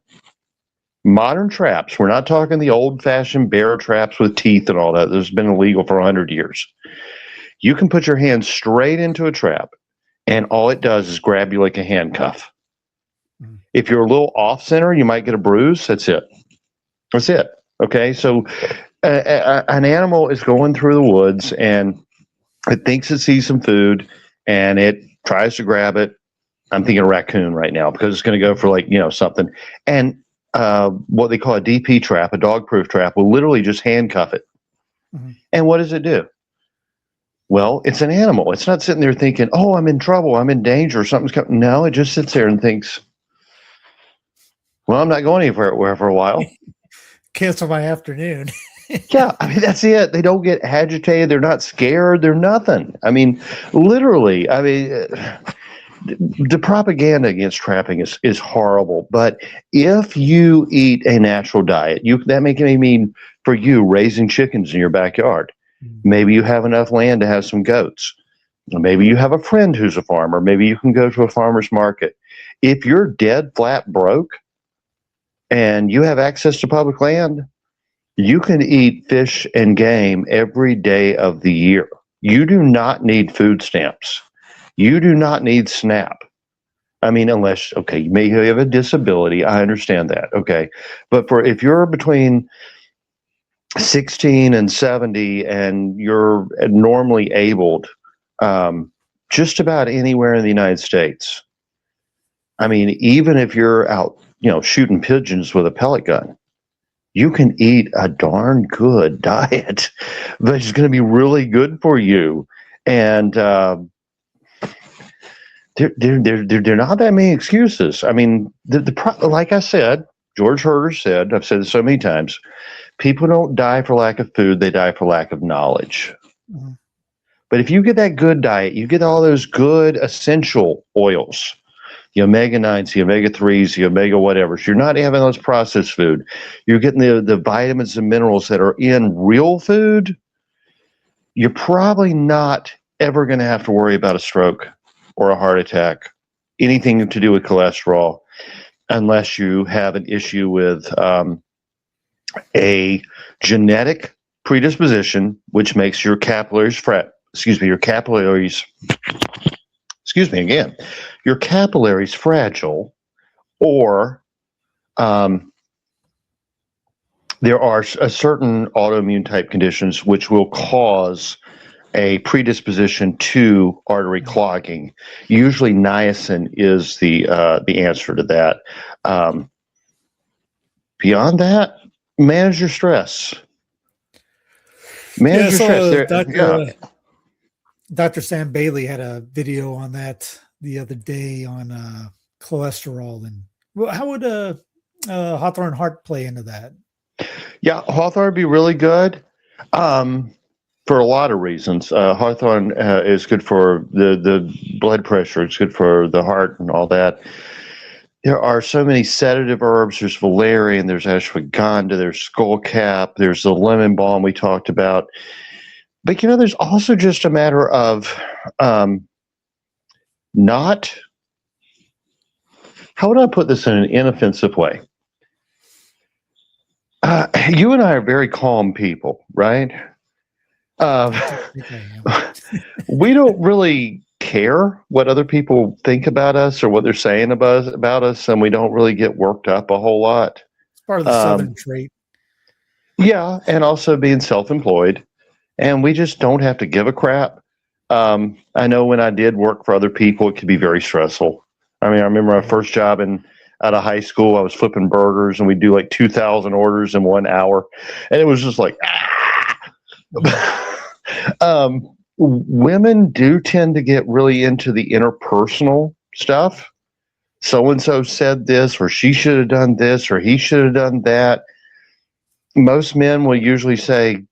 Modern traps, we're not talking the old-fashioned bear traps with teeth and all that. That's been illegal for 100 years. You can put your hand straight into a trap, and all it does is grab you like a handcuff. Mm-hmm. If you're a little off-center, you might get a bruise. That's it. That's it. Okay, so an animal is going through the woods and it thinks it sees some food and it tries to grab it. I'm thinking a raccoon right now because it's going to go for something. And what they call a DP trap, a dog-proof trap, will literally just handcuff it. Mm-hmm. And what does it do? Well, it's an animal. It's not sitting there thinking, oh, I'm in trouble, I'm in danger, something's coming. No, it just sits there and thinks, well, I'm not going anywhere for a while. Cancel my afternoon. Yeah, I mean, that's it. They don't get agitated. They're not scared. They're nothing. I mean, literally, the propaganda against trapping is horrible. But if you eat a natural diet, that may mean for you raising chickens in your backyard. Maybe you have enough land to have some goats. Maybe you have a friend who's a farmer. Maybe you can go to a farmer's market. If you're dead flat broke and you have access to public land, you can eat fish and game every day of the year. You do not need food stamps. You do not need SNAP. I mean, unless, okay, you may have a disability. I understand that. Okay. But if you're between 16 and 70 and you're normally abled, just about anywhere in the United States, I mean, even if you're out, shooting pigeons with a pellet gun, you can eat a darn good diet that's going to be really good for you. And there are not that many excuses. I mean, like I said, George Herder said, I've said this so many times, people don't die for lack of food, they die for lack of knowledge. Mm-hmm. But if you get that good diet, you get all those good essential oils, the omega-9s, the omega-3s, the omega whatever. So you're not having those processed food. You're getting the vitamins and minerals that are in real food. You're probably not ever going to have to worry about a stroke or a heart attack, anything to do with cholesterol, unless you have an issue with a genetic predisposition, which makes your capillaries your capillaries fragile, or there are certain autoimmune type conditions which will cause a predisposition to artery clogging. Usually niacin is the answer to that. Beyond that, manage your stress. Manage your stress. Dr. Sam Bailey had a video on that the other day on cholesterol. And how would Hawthorne Heart play into that? Yeah, Hawthorne would be really good for a lot of reasons. Hawthorne is good for the blood pressure. It's good for the heart and all that. There are so many sedative herbs. There's valerian, there's ashwagandha, there's skullcap, there's the lemon balm we talked about. But, there's also just a matter of not, how would I put this in an inoffensive way? You and I are very calm people, right? We don't really care what other people think about us or what they're saying about us, and we don't really get worked up a whole lot. It's part of the Southern trait. Yeah, and also being self-employed. And we just don't have to give a crap. I know when I did work for other people, it could be very stressful. I mean, I remember my first job out of high school, I was flipping burgers, and we'd do like 2,000 orders in 1 hour. And it was just like, women do tend to get really into the interpersonal stuff. So-and-so said this, or she should have done this, or he should have done that. Most men will usually say,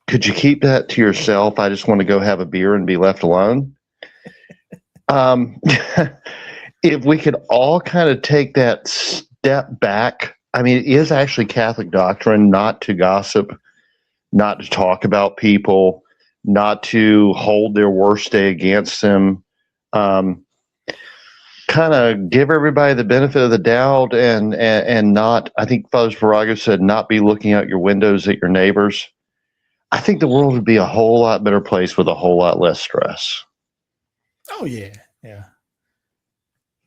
could you keep that to yourself? I just want to go have a beer and be left alone. If we could all kind of take that step back, I mean, it is actually Catholic doctrine not to gossip, not to talk about people, not to hold their worst day against them. Kind of give everybody the benefit of the doubt and not, I think Father Sparago said, not be looking out your windows at your neighbors. I think the world would be a whole lot better place with a whole lot less stress. Oh yeah.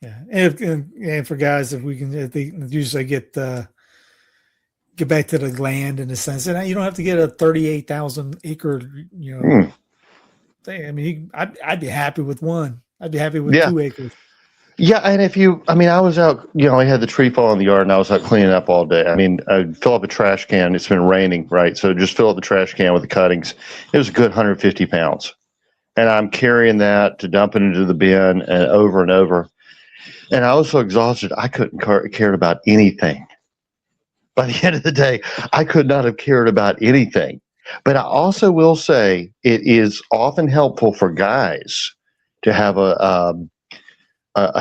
And for guys, if they usually get back to the land in a sense, and you don't have to get a 38,000 acre, thing. I mean, I'd be happy with one. I'd be happy with 2 acres. Yeah, and I was out, I had the tree fall in the yard, and I was out cleaning up all day. I mean, I'd fill up a trash can. It's been raining, right? So just fill up the trash can with the cuttings. It was a good 150 pounds. And I'm carrying that to dump it into the bin and over. And I was so exhausted, I couldn't cared about anything. By the end of the day, I could not have cared about anything. But I also will say it is often helpful for guys to have a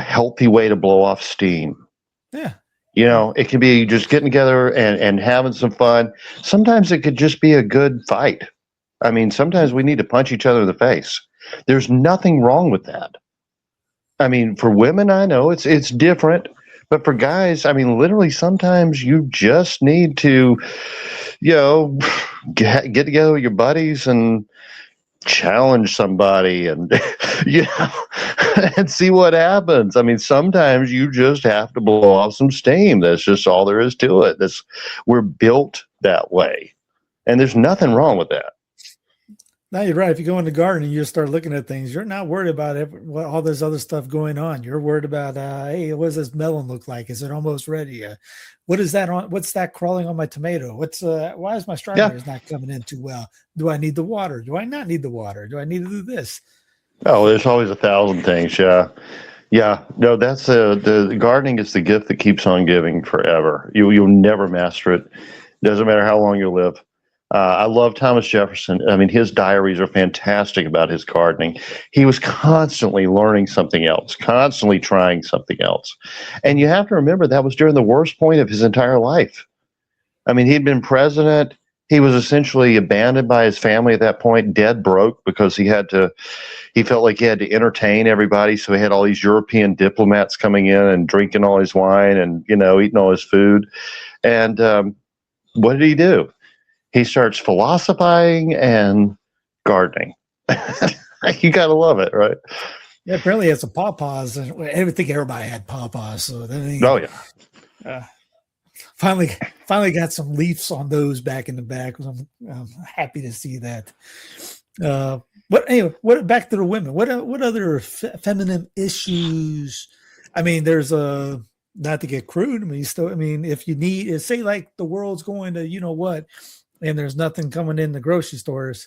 healthy way to blow off steam. Yeah. It can be just getting together and having some fun. Sometimes it could just be a good fight. I mean, sometimes we need to punch each other in the face. There's nothing wrong with that. I mean, for women, I know it's different, but for guys, I mean, literally sometimes you just need to, get together with your buddies and challenge somebody and and see what happens. I mean, sometimes you just have to blow off some steam. That's just all there is to it. We're built that way, and there's nothing wrong with that. No, you're right. If you go in the garden and you just start looking at things, you're not worried about all this other stuff going on. You're worried about, hey, what does this melon look like? Is it almost ready? What is that on? What's that crawling on my tomato? Why is my strawberries not coming in too well? Do I need the water? Do I not need the water? Do I need to do this? Oh, there's always 1,000 things. Yeah. No, that's the gardening is the gift that keeps on giving forever. You'll never master it. Doesn't matter how long you live. I love Thomas Jefferson. I mean, his diaries are fantastic about his gardening. He was constantly learning something else, constantly trying something else. And you have to remember that was during the worst point of his entire life. I mean, he'd been president. He was essentially abandoned by his family at that point, dead broke, because he felt like he had to entertain everybody. So he had all these European diplomats coming in and drinking all his wine and, eating all his food. And what did he do? He starts philosophizing and gardening. You got to love it, right? Yeah, apparently he had some pawpaws. I think everybody had pawpaws. So then finally got some leaves on those back in the back. I'm happy to see that. What back to the women? What other feminine issues? I mean, there's not to get crude. If you need, say like the world's going to, and there's nothing coming in the grocery stores,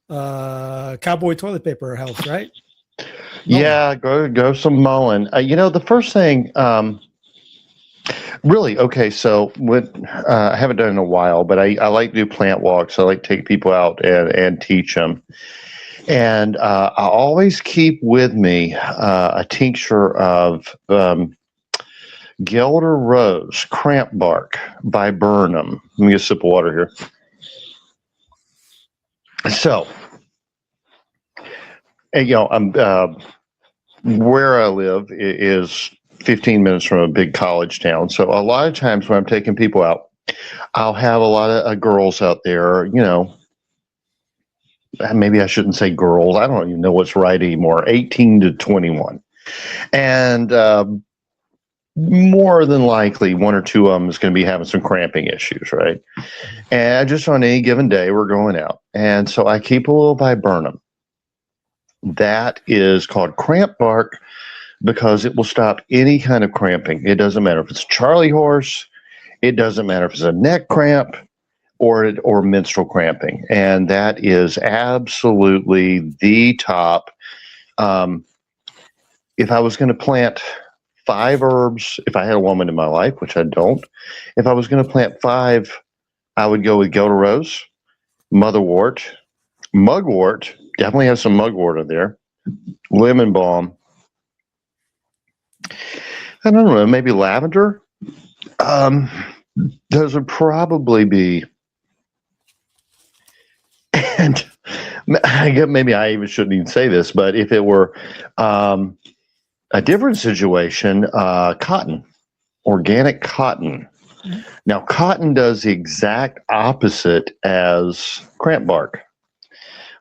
cowboy toilet paper helps, right? Yeah, go some mullein. The first thing, really, okay, so what I haven't done in a while, but I like to do plant walks. I like to take people out and teach them. And I always keep with me a tincture of Gelder Rose Cramp Bark by Burnham. Let me get a sip of water here. So, I'm where I live is 15 minutes from a big college town. So a lot of times when I'm taking people out, I'll have a lot of girls out there. Maybe I shouldn't say girls. I don't even know what's right anymore. 18 to 21, and more than likely, one or two of them is going to be having some cramping issues, right? And just on any given day, we're going out. And so I keep a little viburnum. That is called cramp bark because it will stop any kind of cramping. It doesn't matter if it's a Charlie horse. It doesn't matter if it's a neck cramp or menstrual cramping. And that is absolutely the top. If I was going to plant 5 herbs, if I had a woman in my life, which I don't, if I was going to plant 5, I would go with Gelder Rose, Motherwort, Mugwort, definitely have some Mugwort in there, Lemon Balm. I don't know, maybe lavender. Those would probably be, and I guess maybe I even shouldn't even say this, but if it were a different situation, cotton, organic cotton. Mm-hmm. Now, cotton does the exact opposite as cramp bark.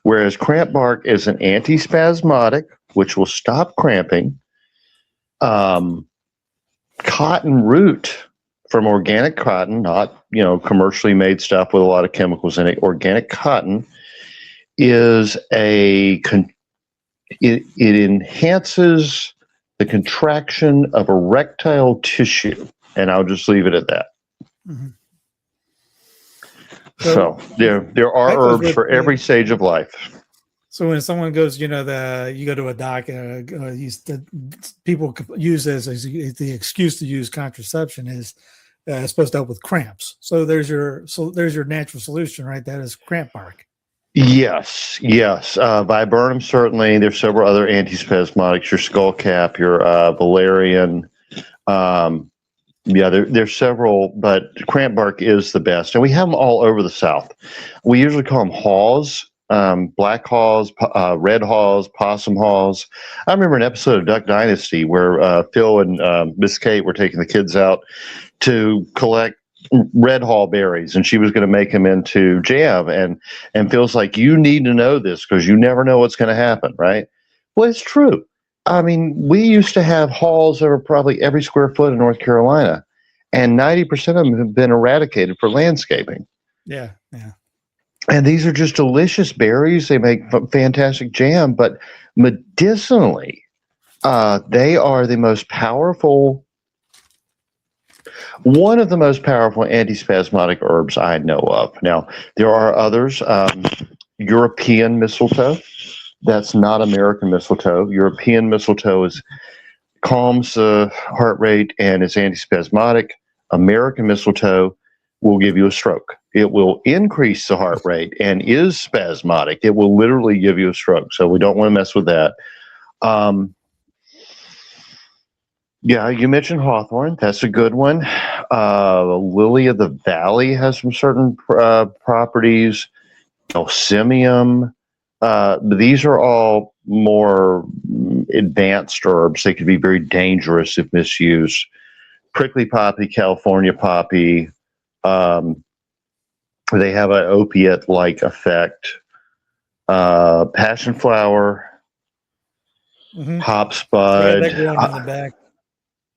Whereas cramp bark is an antispasmodic, which will stop cramping. Cotton root from organic cotton, not commercially made stuff with a lot of chemicals in it. Organic cotton is it enhances the contraction of erectile tissue, and I'll just leave it at that. Mm-hmm. So there are herbs for every stage of life. So when someone goes, you go to a doc, people use as the excuse to use contraception is it's supposed to help with cramps. So there's your natural solution, right? That is cramp bark. Yes. Viburnum, certainly. There's several other antispasmodics, your skullcap, your valerian. There's several, but cramp bark is the best. And we have them all over the South. We usually call them haws, black haws, red haws, possum haws. I remember an episode of Duck Dynasty where Phil and Miss Kate were taking the kids out to collect red haw berries, and she was going to make them into jam. And Phil's like, you need to know this because you never know what's going to happen, right? Well, it's true. I mean, we used to have haws that were probably every square foot in North Carolina, and 90% of them have been eradicated for landscaping. Yeah. And these are just delicious berries. They make fantastic jam, but medicinally, they are the most powerful. One of the most powerful antispasmodic herbs I know of. Now, there are others. European mistletoe. That's not American mistletoe. European mistletoe calms the heart rate and is antispasmodic. American mistletoe will give you a stroke. it will increase the heart rate and is spasmodic. It will literally give you a stroke. So we don't want to mess with that. Yeah, you mentioned hawthorn. That's a good one. Lily of the Valley has some certain properties. Osimium. These are all more advanced herbs. They could be very dangerous if misused. Prickly poppy, California poppy. They have an opiate-like effect. Passion flower, hop spud. That growing in the back.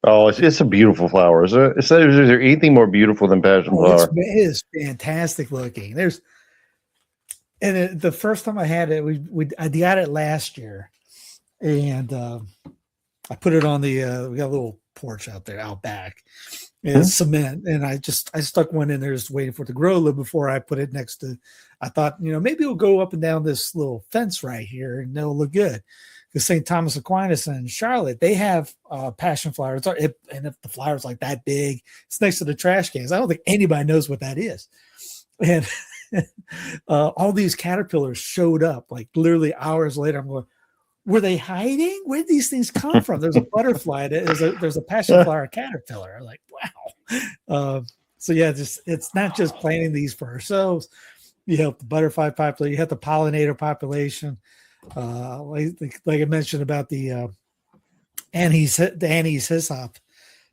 Oh, it's a beautiful flower. Is there anything more beautiful than passion flower? It is fantastic looking. The first time I had it, I got it last year, and I put it on we got a little porch out back. It's cement, and I stuck one in there just waiting for it to grow a little before I put it next to. I thought, maybe it'll go up and down this little fence right here, and it'll look good. Because St. Thomas Aquinas and Charlotte, they have passion flowers, and if the flower's like that big, it's next to the trash cans. I don't think anybody knows what that is. And all these caterpillars showed up like literally hours later. I'm going, were they hiding? Where did these things come from? There's a butterfly. There's a passion flower caterpillar. I'm like, wow. So yeah, it's not just planting these for ourselves. You help the butterfly population. You have the pollinator population. Like I mentioned about the anise hyssop.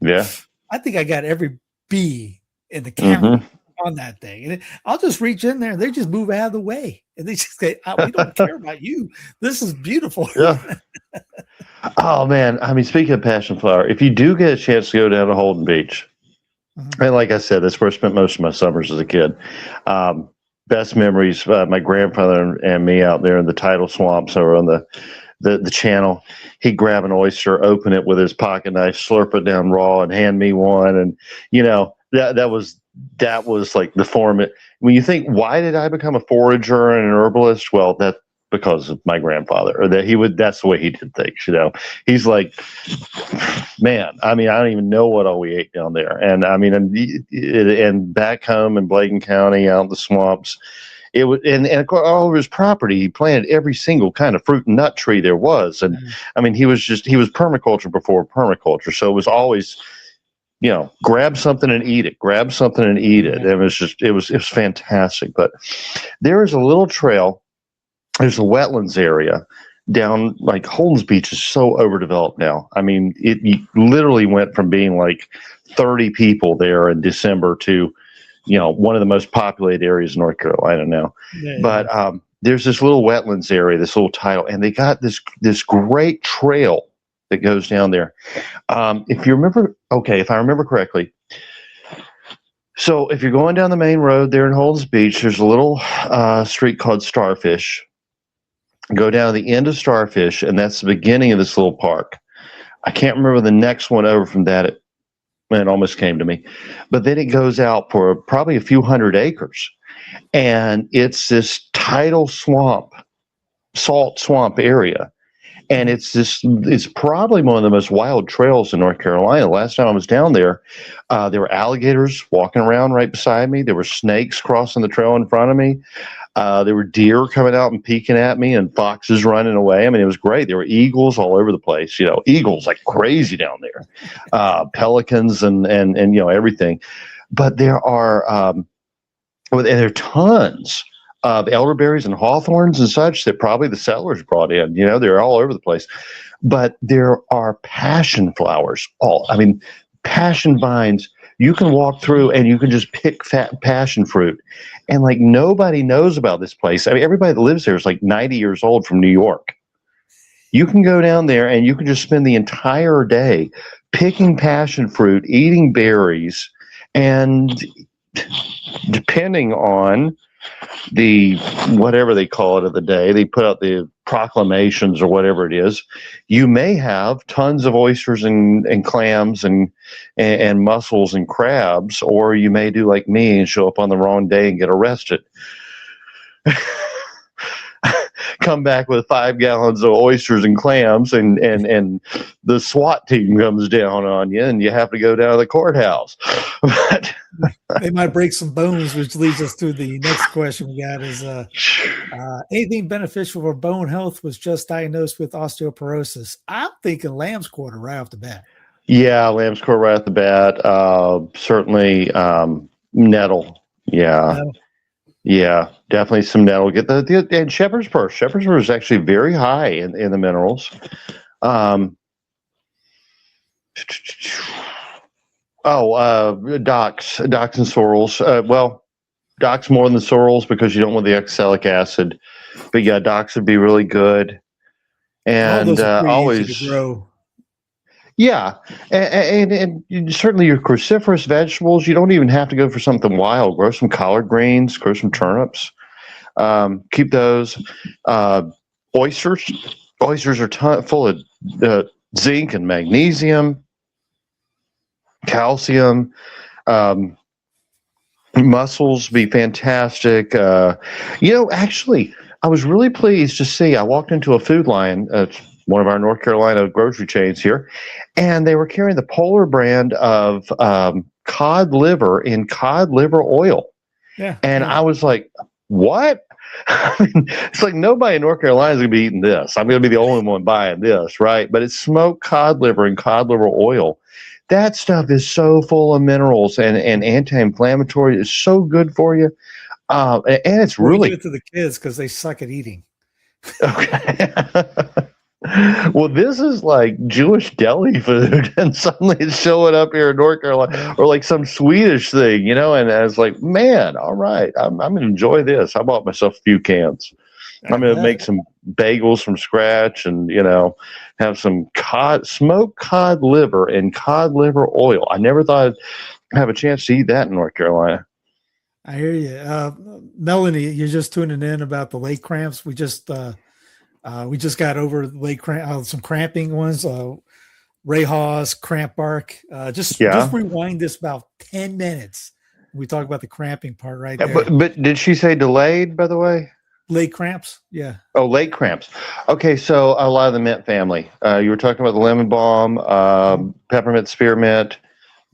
Yeah, I think I got every bee in the county on that thing, and I'll just reach in there and they just move out of the way, and they just say, "We don't care about you. This is beautiful." Yeah. Oh man, I mean, speaking of passion flower, if you do get a chance to go down to Holden Beach, and like I said, that's where I spent most of my summers as a kid. Best memories, my grandfather and me out there in the tidal swamps over on the channel. He'd grab an oyster, open it with his pocket knife, slurp it down raw, and hand me one. And that was like the form. When you think, why did I become a forager and an herbalist? Well, that's because of my grandfather, or that's the way he did things. He's like, man, I mean, I don't even know what all we ate down there. And I mean, and back home in Bladen County, out in the swamps, it was, and all over his property, he planted every single kind of fruit and nut tree there was. And I mean, he was permaculture before permaculture. So it was always, grab something and eat it, grab something and eat it. It was fantastic. But there is a little trail. There's a wetlands area down, like Holden's Beach is so overdeveloped now. I mean, it literally went from being like 30 people there in December to, one of the most populated areas in North Carolina now. Yeah. But there's this little wetlands area, this little tidal, and they got this great trail that goes down there. If I remember correctly, so if you're going down the main road there in Holden's Beach, there's a little street called Starfish. Go down to the end of Starfish, and that's the beginning of this little park. I can't remember the next one over from that. It almost came to me. But then it goes out for probably a few hundred acres. And it's this tidal swamp, salt swamp area. And it's probably one of the most wild trails in North Carolina. Last time I was down there were alligators walking around right beside me. There were snakes crossing the trail in front of me. There were deer coming out and peeking at me, and foxes running away. I mean, it was great. There were eagles all over the place. Eagles like crazy down there. Pelicans and everything. But there are tons of elderberries and hawthorns and such that probably the settlers brought in. They're all over the place. But there are passion flowers. Passion vines. You can walk through and you can just pick passion fruit. And like nobody knows about this place. I mean, everybody that lives there is like 90 years old from New York. You can go down there and you can just spend the entire day picking passion fruit, eating berries, and depending on the whatever they call it of the day, they put out the proclamations or whatever it is, you may have tons of oysters and clams and mussels and crabs, or you may do like me and show up on the wrong day and get arrested. come back with 5 gallons of oysters and clams, and the SWAT team comes down on you, and you have to go down to the courthouse. But they might break some bones, which leads us to the next question we got is anything beneficial for bone health was just diagnosed with osteoporosis. I'm thinking lamb's quarter right off the bat. yeah, lamb's quarter right off the bat. Certainly nettle. Yeah. No. Yeah, definitely some nettle. Get the and shepherd's purse. Shepherd's purse is actually very high in the minerals. Docks and sorrels. Docks more than the sorrels because you don't want the oxalic acid. But yeah, docks would be really good. And all those are pretty always easy to grow. Yeah, and certainly your cruciferous vegetables, you don't even have to go for something wild. Grow some collard greens, grow some turnips. Keep those. Oysters. Oysters are full of zinc and magnesium, calcium. Mussels be fantastic. Actually, I was really pleased to see. I walked into a Food Lion. One of our North Carolina grocery chains here, and they were carrying the Polar brand of cod liver in cod liver oil. Yeah. And I was like, what? It's like nobody in North Carolina is going to be eating this. I'm going to be the only one buying this, right? But it's smoked cod liver and cod liver oil. That stuff is so full of minerals and anti-inflammatory. It's so good for you. And it's really good to the kids because they suck at eating. Okay. Well, this is like Jewish deli food, and suddenly it's showing up here in North Carolina, or like some Swedish thing, And I was like, man, all right, I'm going to enjoy this. I bought myself a few cans. I'm going to make some bagels from scratch, and have some smoked cod liver and cod liver oil. I never thought I'd have a chance to eat that in North Carolina. I hear you, Melanie. You're just tuning in about the leg cramps. We just got over leg some cramping ones. Ray Hawes, cramp bark. Just rewind this about 10 minutes. We talk about the cramping part right there. But did she say delayed, by the way? Leg cramps, yeah. Oh, leg cramps. Okay, so a lot of the mint family. You were talking about the lemon balm, peppermint, spearmint,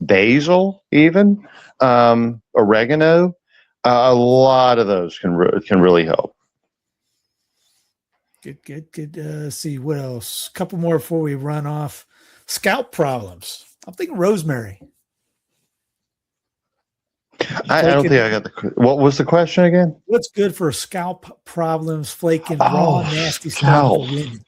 basil, even oregano. A lot of those can really help. Good. See what else. A couple more before we run off. Scalp problems. I'm thinking rosemary. I don't think I got what was the question again? What's good for scalp problems, flaking, raw, nasty stuff for women?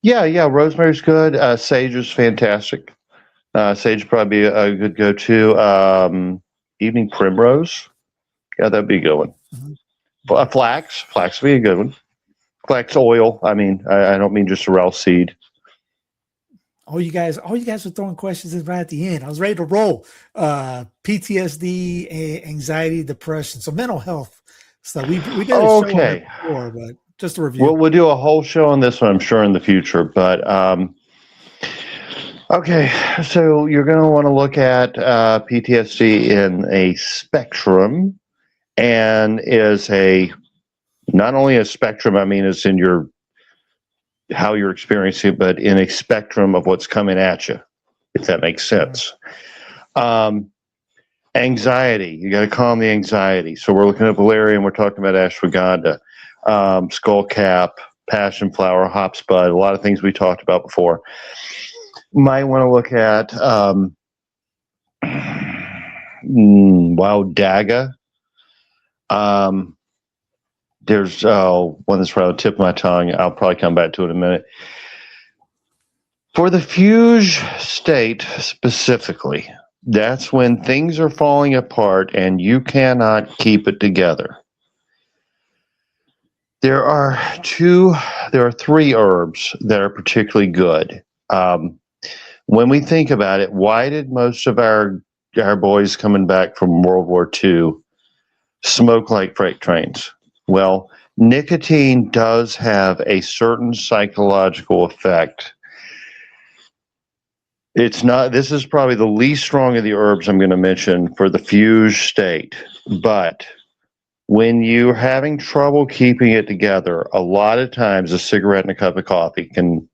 Yeah, rosemary's good. Sage is fantastic. Sage probably a good go-to. Evening primrose. Yeah, that'd be a good one. Mm-hmm. Flax would be a good one. Flax oil. I mean, I don't mean just a raw seed. All you guys are throwing questions in right at the end. I was ready to roll. PTSD, anxiety, depression, so mental health. So we did a show on that before, but just a review. We'll do a whole show on this one, I'm sure, in the future. But okay, so you're going to want to look at PTSD in a spectrum, and is not only a spectrum. I mean, it's in how you're experiencing it, but in a spectrum of what's coming at you, if that makes sense. Anxiety, you got to calm the anxiety. So we're looking at valerian, we're talking about ashwagandha, skullcap, passion flower, hopspud, a lot of things we talked about before. Might want to look at wild daga. There's one that's right on the tip of my tongue. I'll probably come back to it in a minute. For the fuge state specifically, that's when things are falling apart and you cannot keep it together. There are 3 herbs that are particularly good. When we think about it, why did most of our boys coming back from World War II smoke like freight trains? Well, nicotine does have a certain psychological effect. This is probably the least strong of the herbs I'm going to mention for the fuge state, but When you're having trouble keeping it together, a lot of times a cigarette and a cup of coffee can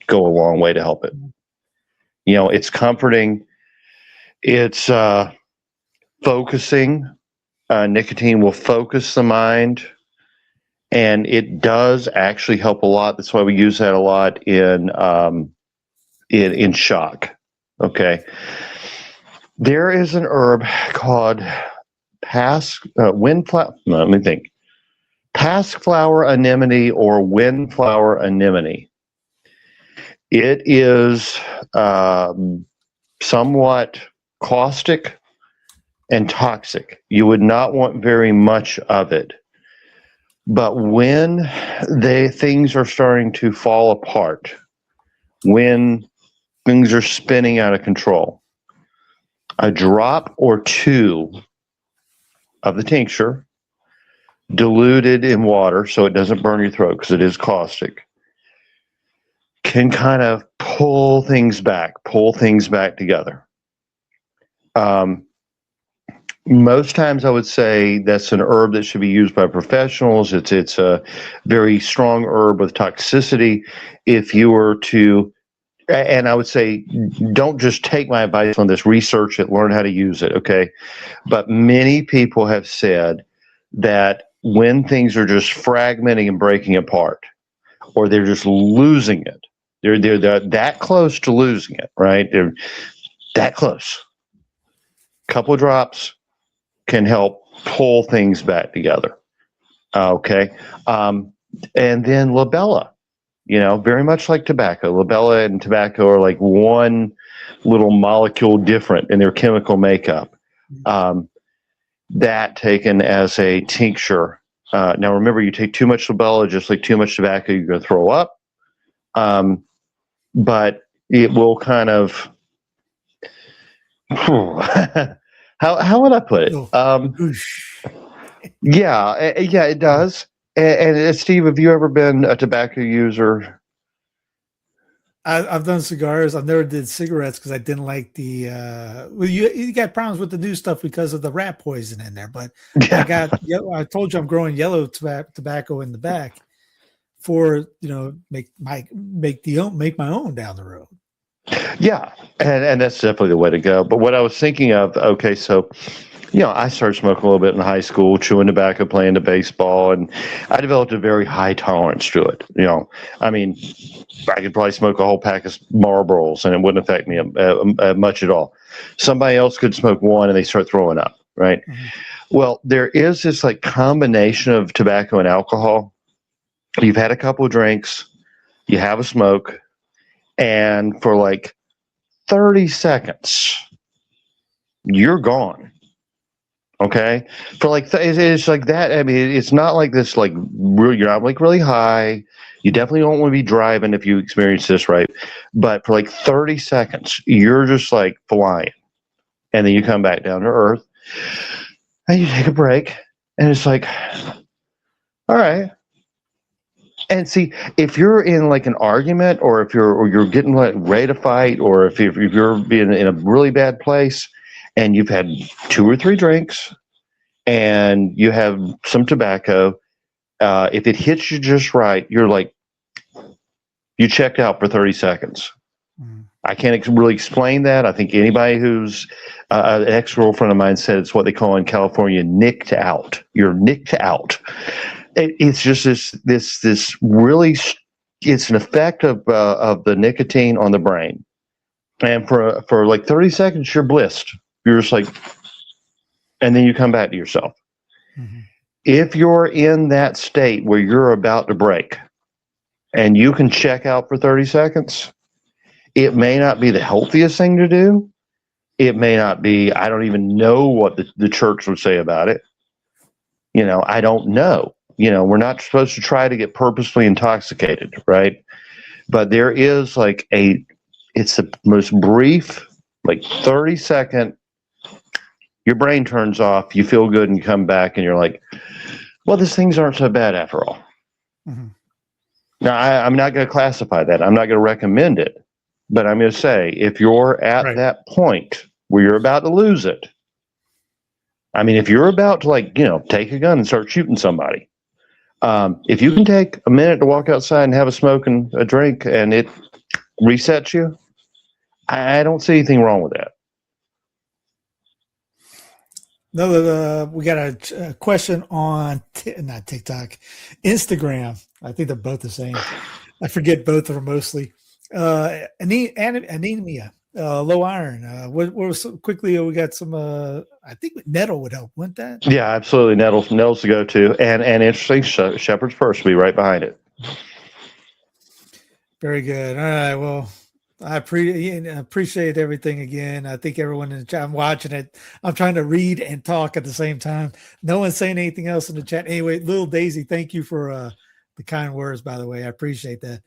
go a long way to help it. It's comforting. It's focusing. Nicotine will focus the mind, and it does actually help a lot. That's why we use that a lot in shock. Okay. There is an herb called Passflower anemone or windflower anemone. It is somewhat caustic and toxic. You would not want very much of it. But when things are starting to fall apart, when things are spinning out of control, a drop or two of the tincture diluted in water so it doesn't burn your throat because it is caustic can kind of pull things back together. Most times I would say that's an herb that should be used by professionals. It's a very strong herb with toxicity. If you were to, and I would say, don't just take my advice on this, research it, learn how to use it, okay? But many people have said that when things are just fragmenting and breaking apart, or they're just losing it, they're that close to losing it, right? They're that close. Couple of drops can help pull things back together. Okay. And then labella, very much like tobacco. Labella and tobacco are like one little molecule different in their chemical makeup. That taken as a tincture. Now remember, you take too much labella, just like too much tobacco, you're going to throw up. But it will kind of, how would I put it? Yeah, it does. And Steve, have you ever been a tobacco user? I've done cigars. I've never did cigarettes because I didn't like the. Well, you got problems with the new stuff because of the rat poison in there. But Yeah. I told you I'm growing yellow tobacco in the back for make my own down the road. Yeah, and that's definitely the way to go. But what I was thinking of, okay, so I started smoking a little bit in high school, chewing tobacco, playing the baseball, and I developed a very high tolerance to it. I mean, I could probably smoke a whole pack of Marlboros and it wouldn't affect me much at all. Somebody else could smoke one and they start throwing up, right? Mm-hmm. Well, there is this like combination of tobacco and alcohol. You've had a couple of drinks, you have a smoke, and for like 30 seconds, you're gone. Okay, for like it's like that. I mean, it's not like this. Like you're not like really high. You definitely don't want to be driving if you experience this, right? But for like 30 seconds, you're just like flying, and then you come back down to earth, and you take a break, and it's like, all right. And see, if you're in like an argument, or if you're getting like ready to fight, or if you're being in a really bad place, and you've had 2 or 3 drinks, and you have some tobacco, if it hits you just right, you're like, you checked out for 30 seconds. Mm. I can't really explain that. I think anybody who's an ex-girlfriend of mine said it's what they call in California nicked out. You're nicked out. It's just this really, it's an effect of the nicotine on the brain, and for like 30 seconds you're blissed. You're just like, and then you come back to yourself. Mm-hmm. If you're in that state where you're about to break, and you can check out for 30 seconds, it may not be the healthiest thing to do. It may not be. I don't even know what the church would say about it. I don't know. We're not supposed to try to get purposely intoxicated, right? But there is like it's the most brief, like 30-second, your brain turns off, you feel good, and you come back, and you're like, well, these things aren't so bad after all. Mm-hmm. Now, I'm not going to classify that. I'm not going to recommend it. But I'm going to say, if you're at that point where you're about to lose it, I mean, if you're about to take a gun and start shooting somebody, if you can take a minute to walk outside and have a smoke and a drink and it resets you, I don't see anything wrong with that. No, we got a question on not TikTok, Instagram. I think they're both the same. I forget both of them mostly. Anemia, low iron. What was quickly? We got some. I think nettle would help, wouldn't that? Yeah, absolutely. Nettle's the go-to, and interesting. Shepherd's Purse will be right behind it. Very good. All right. Well, I appreciate everything again. I think everyone in the chat, I'm watching it. I'm trying to read and talk at the same time. No one's saying anything else in the chat. Anyway, Little Daisy, thank you for the kind words, by the way. I appreciate that.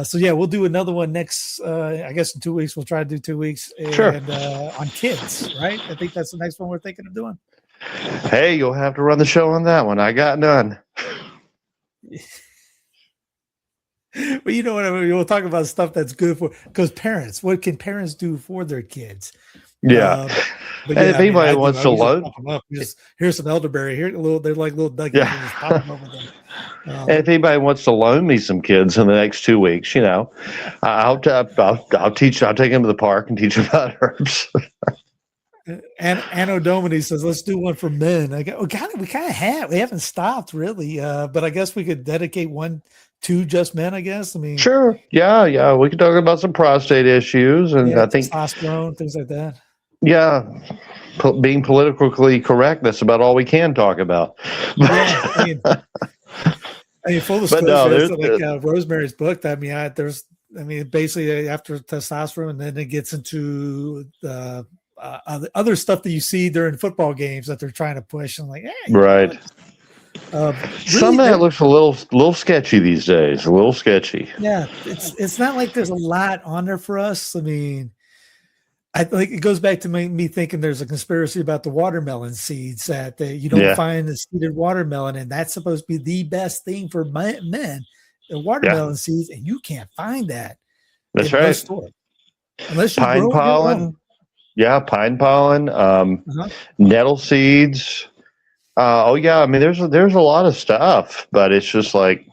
So yeah, we'll do another one next, I guess in 2 weeks. We'll try to do 2 weeks. And, sure. On kids, right? I think that's the next one we're thinking of doing. Hey, you'll have to run the show on that one. I got none. Well, you know what I mean? We'll talk about stuff that's good for, because parents, what can parents do for their kids? Yeah. But and if anybody wants to loan, here's some elderberry. Here, they're like little duckies. Yeah. Just pop them over them. And if anybody wants to loan me some kids in the next 2 weeks, I'll teach. I'll take them to the park and teach them about herbs. And Anno Domini says, let's do one for men. We kind of have. We haven't stopped really, but I guess we could dedicate one to just men. I guess. I mean, sure. Yeah. We can talk about some prostate issues, and I think testosterone, things like that. Yeah, being politically correct. That's about all we can talk about. Yeah, I mean, full disclosure, like Rosemary's Book. I mean, basically after testosterone, and then it gets into the other stuff that you see during football games that they're trying to push. I'm like, hey, right. Really, some of that looks a little sketchy these days. A little sketchy. Yeah, it's not like there's a lot on there for us. I mean, I think it goes back to me thinking there's a conspiracy about the watermelon seeds that you don't find the seeded watermelon, and that's supposed to be the best thing for men, the watermelon seeds, and you can't find that. That's right. Store. Unless you pine pollen, pine pollen, nettle seeds. I mean, there's a lot of stuff, but it's just like.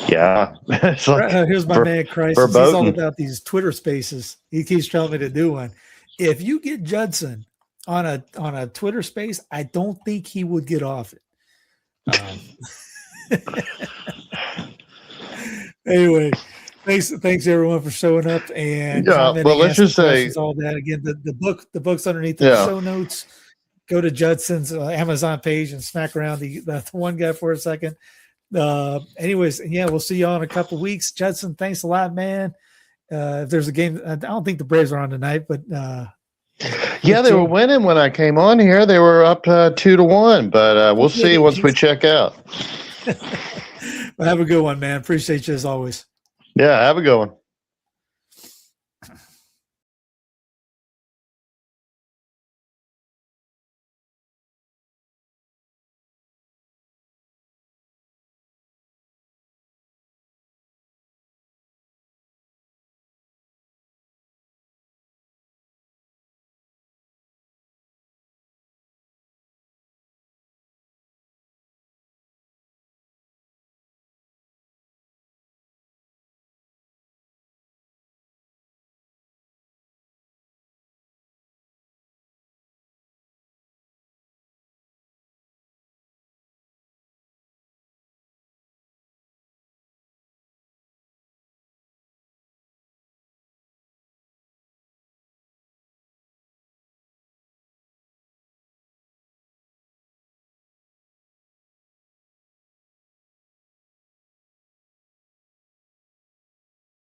Yeah, it's like here's my man Christ. He's all about these Twitter spaces. He keeps telling me to do one. If you get Judson on a Twitter space, I don't think he would get off it. Anyway, thanks everyone for showing up and well, let's just say all that again. The book's underneath the show notes. Go to Judson's Amazon page and smack around the one guy for a second. Anyways, we'll see y'all in a couple of weeks. Judson, thanks a lot, man. If there's a game, I don't think the Braves are on tonight, but they were winning when I came on here. They were up 2-1, but we'll see once we check out. Well, have a good one, man. Appreciate you as always. Yeah, have a good one.